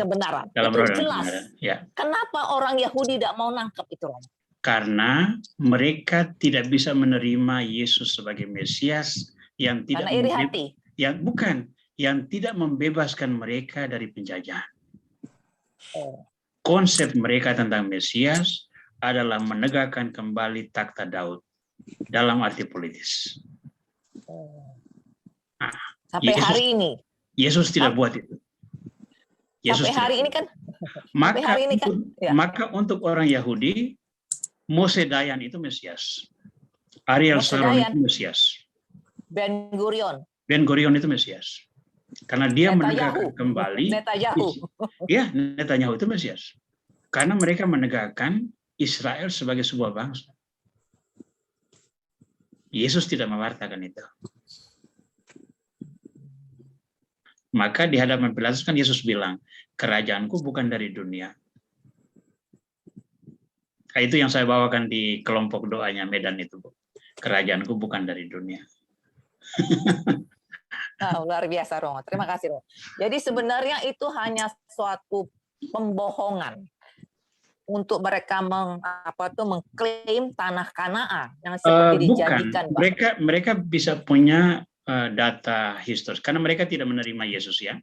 Dalam roh dan kebenaran. Ya. Kenapa orang Yahudi tidak mau nangkep itu, Romo? Karena mereka tidak bisa menerima Yesus sebagai Mesias yang tidak iri hati. Yang tidak membebaskan mereka dari penjajahan. Konsep mereka tentang Mesias adalah menegakkan kembali takhta Daud. Dalam arti politis. Sampai hari ini. Yesus tidak buat itu. Sampai hari ini kan. Maka untuk orang Yahudi, Mose Dayan itu Mesias. Ariel Sharon itu Mesias. Ben Gurion itu Mesias. Karena dia menegakkan kembali. Netanyahu itu Mesias. Karena mereka menegakkan Israel sebagai sebuah bangsa. Yesus tidak mewartakan itu. Maka di hadapan Pilatus kan Yesus bilang, kerajaanku bukan dari dunia. Itu yang saya bawakan di kelompok doanya Medan itu. Kerajaanku bukan dari dunia. Luar biasa, Romo. Terima kasih, Romo. Jadi sebenarnya itu hanya suatu pembohongan untuk mereka mengklaim tanah Kanaan yang seperti dijadikan. Mereka bisa punya data historis karena mereka tidak menerima Yesus ya.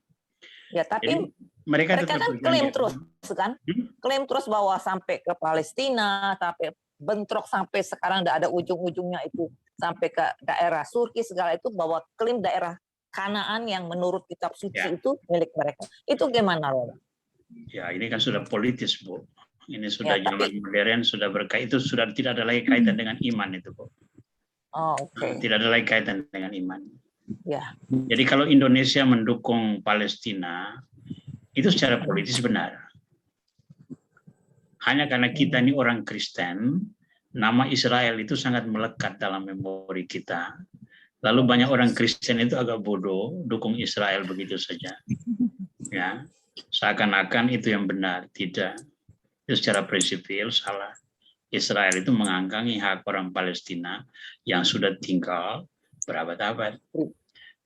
Ya, tapi jadi, mereka kan klaim terus kan? Klaim terus bahwa sampai ke Palestina, sampai bentrok sampai sekarang tidak ada ujung-ujungnya itu sampai ke daerah Turki segala itu, bahwa klaim daerah Kanaan yang menurut kitab suci itu milik mereka. Itu gimana, Romo? Ya, ini kan sudah politis, Bu. Ini sudah zaman modern, sudah itu sudah tidak ada lagi kaitan dengan iman itu, Bu. Tidak ada lagi kaitan dengan iman. Ya. Jadi kalau Indonesia mendukung Palestina, itu secara politis benar. Hanya karena kita ini orang Kristen, nama Israel itu sangat melekat dalam memori kita. Lalu banyak orang Kristen itu agak bodoh, dukung Israel begitu saja. Ya, seakan-akan itu yang benar. Tidak. Itu secara prinsipil salah. Israel itu mengangkangi hak orang Palestina yang sudah tinggal berabad-abad.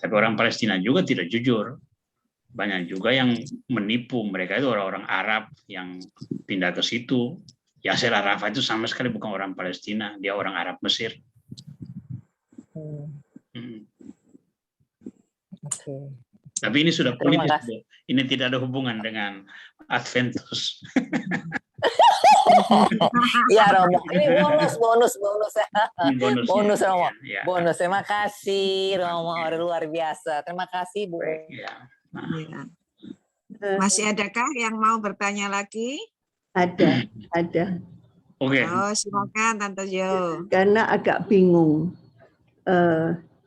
Tapi orang Palestina juga tidak jujur. Banyak juga yang menipu. Mereka itu orang-orang Arab yang pindah ke situ. Yasser Arafat itu sama sekali bukan orang Palestina. Dia orang Arab Mesir. Tapi ini sudah Terima politis, kasih. Bu. Ini tidak ada hubungan dengan Adventus. Ya Romo, ini bonus. Ini bonusnya. Bonus Romo, Ya. bonus. Terima kasih Romo, luar biasa. Terima kasih Bu. Ya. Nah. Ya. Masih adakah yang mau bertanya lagi? Ada. Oke. Oh, silakan Tante Jo. Karena agak bingung.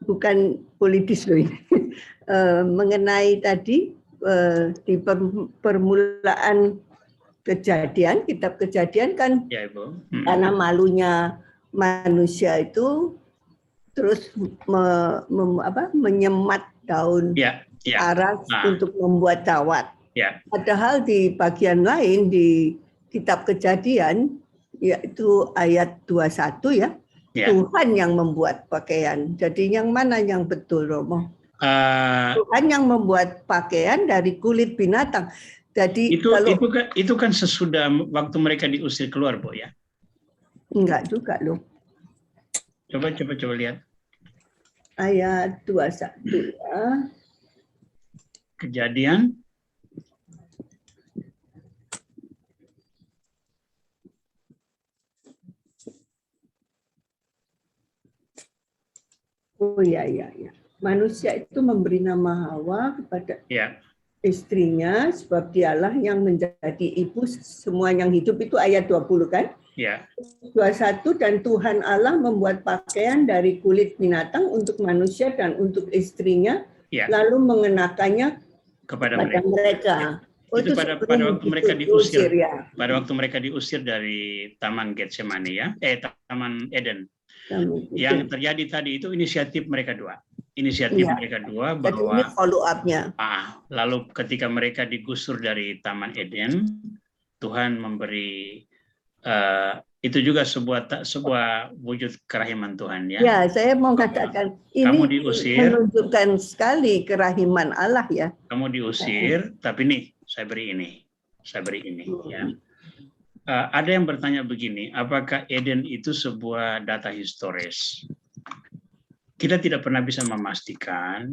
Bukan politis loh ini. Mengenai tadi di permulaan kejadian, kitab Kejadian kan, Ya, Ibu. karena malunya manusia itu terus menyemat daun ara untuk membuat dawat. Ya. Padahal di bagian lain di kitab Kejadian, yaitu ayat 21 ya, Tuhan yang membuat pakaian. Jadi yang mana yang betul, Romo? Tuhan yang membuat pakaian dari kulit binatang. Jadi itu kan sesudah waktu mereka diusir keluar, Bu, ya? Enggak juga loh. Coba lihat. Ayat 21 ya. Kejadian. Oh ya. Manusia itu memberi nama Hawa kepada istrinya sebab dialah yang menjadi ibu semua yang hidup, itu ayat 20 kan? Ya. 21, dan Tuhan Allah membuat pakaian dari kulit binatang untuk manusia dan untuk istrinya, lalu mengenakannya kepada mereka. Oh, itu pada waktu mereka diusir. Ya. Pada waktu mereka diusir dari Taman Getsemani ya, Taman Eden. Yang terjadi tadi itu inisiatif mereka dua. Mereka dua bahwa ini follow up-nya. Lalu ketika mereka digusur dari Taman Eden, Tuhan memberi itu juga sebuah wujud kerahiman Tuhan ya. Ya, saya mau katakan ini kamu diusir, menunjukkan sekali kerahiman Allah ya. Kamu diusir, tapi nih saya beri ini ya. Ada yang bertanya begini, apakah Eden itu sebuah data historis? Kita tidak pernah bisa memastikan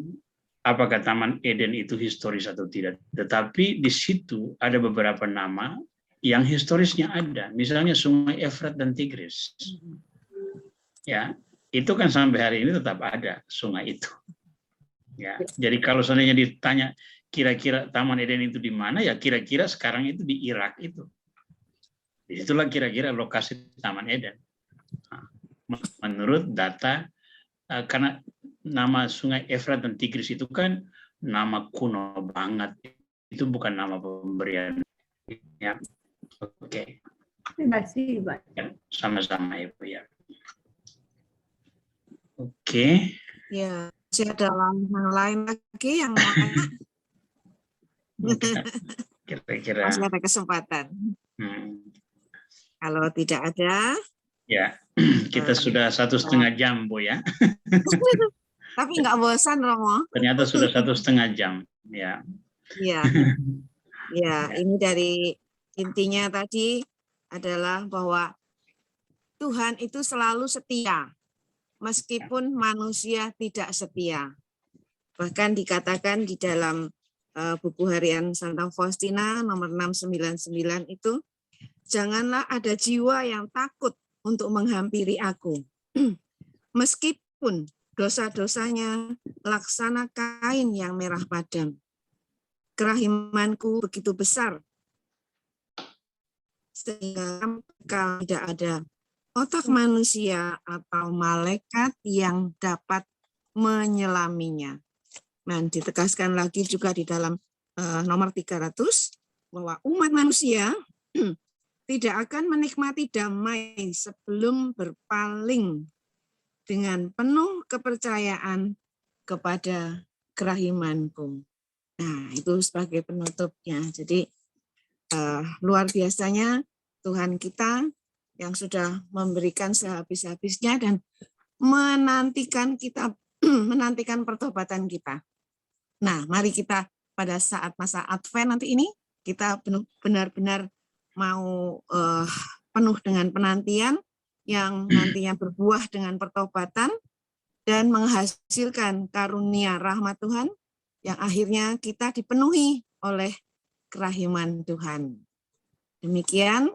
apakah Taman Eden itu historis atau tidak. Tetapi di situ ada beberapa nama yang historisnya ada, misalnya Sungai Efrat dan Tigris. Ya, itu kan sampai hari ini tetap ada sungai itu. Ya, jadi kalau seandainya ditanya kira-kira Taman Eden itu di mana, ya kira-kira sekarang itu di Irak itu. Disitulah kira-kira lokasi Taman Eden. Menurut data, karena nama Sungai Efrat dan Tigris itu kan nama kuno banget, itu bukan nama pemberian. Ya. Oke. Terima kasih, Pak. Ya, sama-sama Ibu ya. Oke. Ya, masih ada yang lain lagi yang mau kira-kira masih ada kesempatan. Kalau tidak ada, ya kita sudah 1,5 jam, Bu ya. Tapi nggak bosan, Romo. Ternyata sudah 1,5 jam, ya. Iya. Ya, ini dari intinya tadi adalah bahwa Tuhan itu selalu setia, meskipun manusia tidak setia. Bahkan dikatakan di dalam buku harian Santa Faustina nomor 699 itu, janganlah ada jiwa yang takut untuk menghampiri aku. Meskipun dosa-dosanya laksana kain yang merah padam. Kerahimanku begitu besar, sehingga kalau tidak ada otak manusia atau malaikat yang dapat menyelaminya. Nah, ditegaskan lagi juga di dalam nomor 300 bahwa umat manusia tidak akan menikmati damai sebelum berpaling dengan penuh kepercayaan kepada kerahimanku. Nah, itu sebagai penutupnya. Jadi luar biasanya Tuhan kita yang sudah memberikan sehabis-habisnya dan menantikan kita, menantikan pertobatan kita. Nah, mari kita pada saat masa Advent nanti ini kita benar-benar mau penuh dengan penantian yang nantinya berbuah dengan pertobatan dan menghasilkan karunia rahmat Tuhan yang akhirnya kita dipenuhi oleh kerahiman Tuhan. Demikian,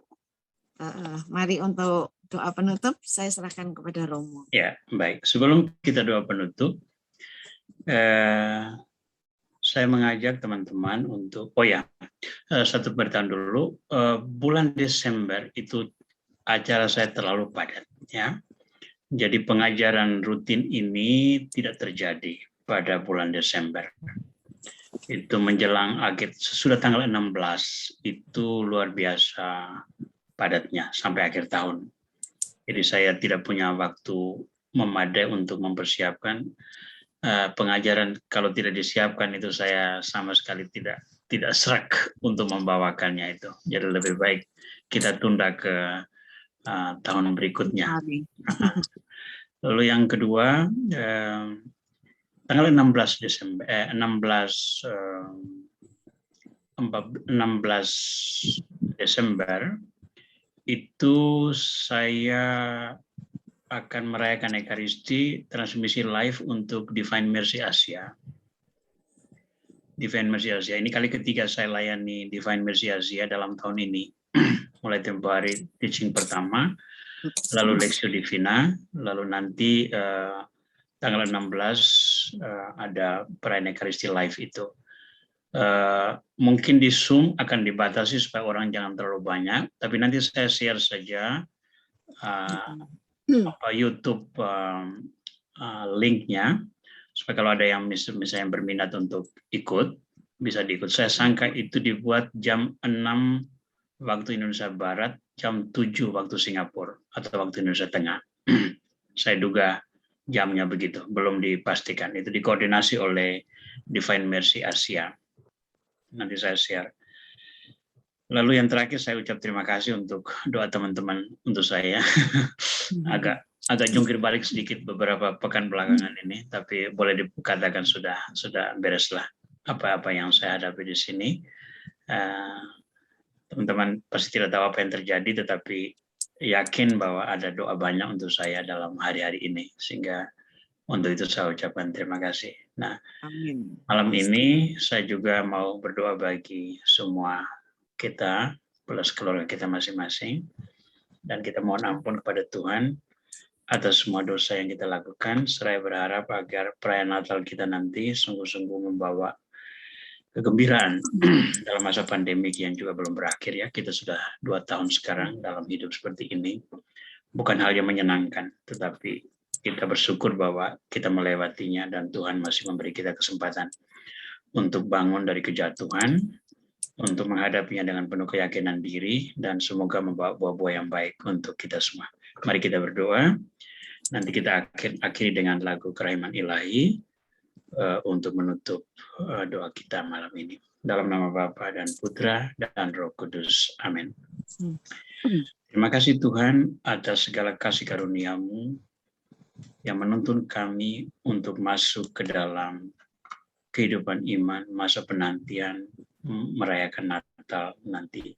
mari untuk doa penutup saya serahkan kepada Romo. Ya, baik. Sebelum kita doa penutup, saya mengajak teman-teman untuk, satu beritahu dulu, bulan Desember itu acara saya terlalu padat, ya. Jadi pengajaran rutin ini tidak terjadi pada bulan Desember. Itu menjelang akhir, sudah tanggal 16, itu luar biasa padatnya sampai akhir tahun. Jadi saya tidak punya waktu memadai untuk mempersiapkan pengajaran. Kalau tidak disiapkan itu saya sama sekali tidak serak untuk membawakannya itu. Jadi lebih baik kita tunda ke tahun berikutnya. Lalu yang kedua, tanggal 16 Desember itu saya akan merayakan Ekaristi transmisi live untuk Divine Mercy Asia. Divine Mercy Asia ini kali ketiga saya layani Divine Mercy Asia dalam tahun ini. Mulai tempoh hari teaching pertama, lalu Lectio Divina, lalu nanti tanggal 16 ada perayaan Ekaristi live itu. Mungkin di Zoom akan dibatasi supaya orang jangan terlalu banyak, tapi nanti saya share saja YouTube linknya supaya kalau ada yang misalnya berminat untuk ikut bisa diikut. Saya sangka itu dibuat jam 6 waktu Indonesia Barat, jam 7 waktu Singapura atau waktu Indonesia Tengah. Saya duga jamnya begitu, belum dipastikan. Itu dikoordinasi oleh Divine Mercy Asia. Nanti saya share. Lalu yang terakhir saya ucap terima kasih untuk doa teman-teman untuk saya. agak jungkir balik sedikit beberapa pekan belakangan ini, tapi boleh dikatakan sudah bereslah apa-apa yang saya hadapi di sini. Teman-teman pasti tidak tahu apa yang terjadi, tetapi yakin bahwa ada doa banyak untuk saya dalam hari-hari ini, sehingga untuk itu saya ucapkan terima kasih. Nah, malam ini saya juga mau berdoa bagi semua kita, plus keluarga kita masing-masing, dan kita mohon ampun kepada Tuhan atas semua dosa yang kita lakukan. Saya berharap agar perayaan Natal kita nanti sungguh-sungguh membawa kegembiraan dalam masa pandemi yang juga belum berakhir, ya. Kita sudah 2 tahun sekarang dalam hidup seperti ini. Bukan hal yang menyenangkan, tetapi kita bersyukur bahwa kita melewatinya dan Tuhan masih memberi kita kesempatan untuk bangun dari kejatuhan, untuk menghadapinya dengan penuh keyakinan diri, dan semoga membawa buah-buah yang baik untuk kita semua. Mari kita berdoa. Nanti kita akhiri dengan lagu Kerahiman Ilahi untuk menutup doa kita malam ini. Dalam nama Bapa dan Putra dan Roh Kudus. Amin. Terima kasih Tuhan atas segala kasih karunia-Mu yang menuntun kami untuk masuk ke dalam kehidupan iman, masa penantian, merayakan Natal nanti.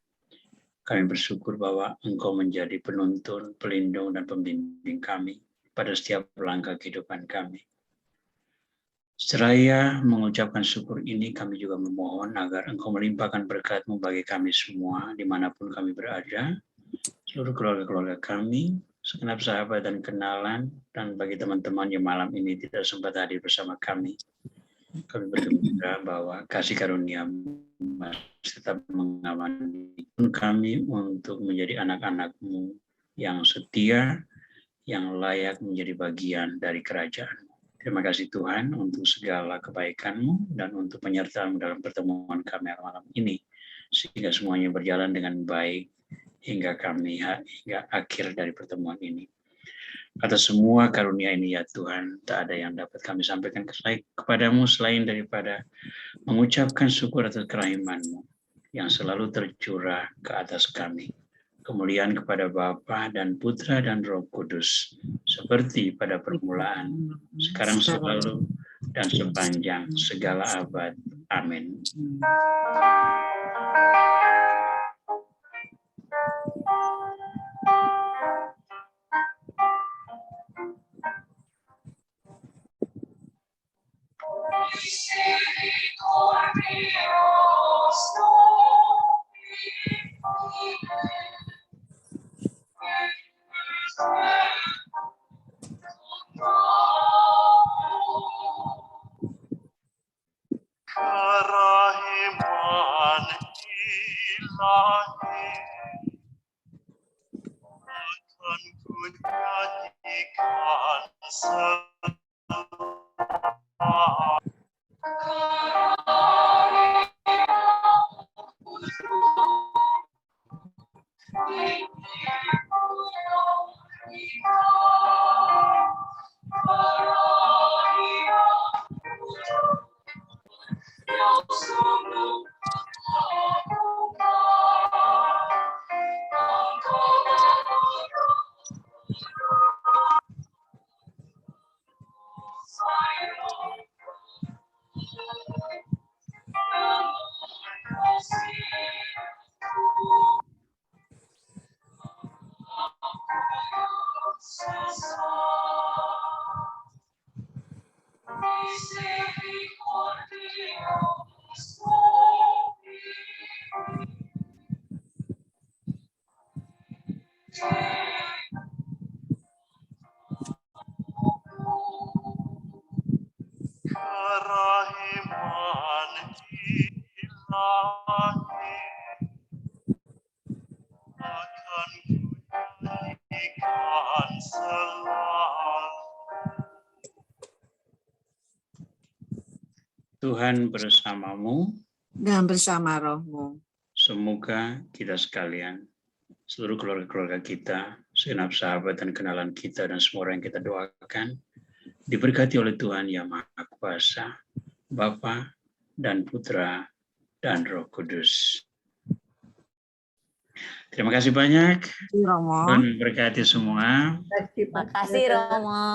Kami bersyukur bahwa Engkau menjadi penuntun, pelindung, dan pembimbing kami pada setiap langkah kehidupan kami. Seraya mengucapkan syukur ini, kami juga memohon agar Engkau melimpahkan berkat-Mu bagi kami semua, dimanapun kami berada, seluruh keluarga-keluarga kami, segenap sahabat dan kenalan, dan bagi teman-teman yang malam ini tidak sempat hadir bersama kami. Kami bergembira bahwa kasih karunia-Mu masih tetap mengawani kami untuk menjadi anak-anak-Mu yang setia, yang layak menjadi bagian dari kerajaan-Mu. Terima kasih Tuhan untuk segala kebaikan-Mu dan untuk penyertaan-Mu dalam pertemuan kami malam ini, sehingga semuanya berjalan dengan baik hingga akhir dari pertemuan ini. Atas semua karunia ini ya Tuhan, tak ada yang dapat kami sampaikan kepadamu selain daripada mengucapkan syukur atas kerahiman-Mu yang selalu tercurah ke atas kami. Kemuliaan kepada Bapa dan Putra dan Roh Kudus, seperti pada permulaan, sekarang selalu, dan sepanjang segala abad. Amin. Kerahiman ilahi akan ku nyanyikan selalu. Kerahiman ilahi akan ku nyanyikan selalu. Tuhan bersamamu Dan bersama rohmu. Semoga kita sekalian, seluruh keluarga-keluarga kita, segenap sahabat dan kenalan kita, dan semua orang yang kita doakan, diberkati oleh Tuhan Yang Maha Kuasa, Bapa dan Putra dan Roh Kudus. Terima kasih banyak. Romo. Tuhan memberkati semua. Terima kasih, Romo.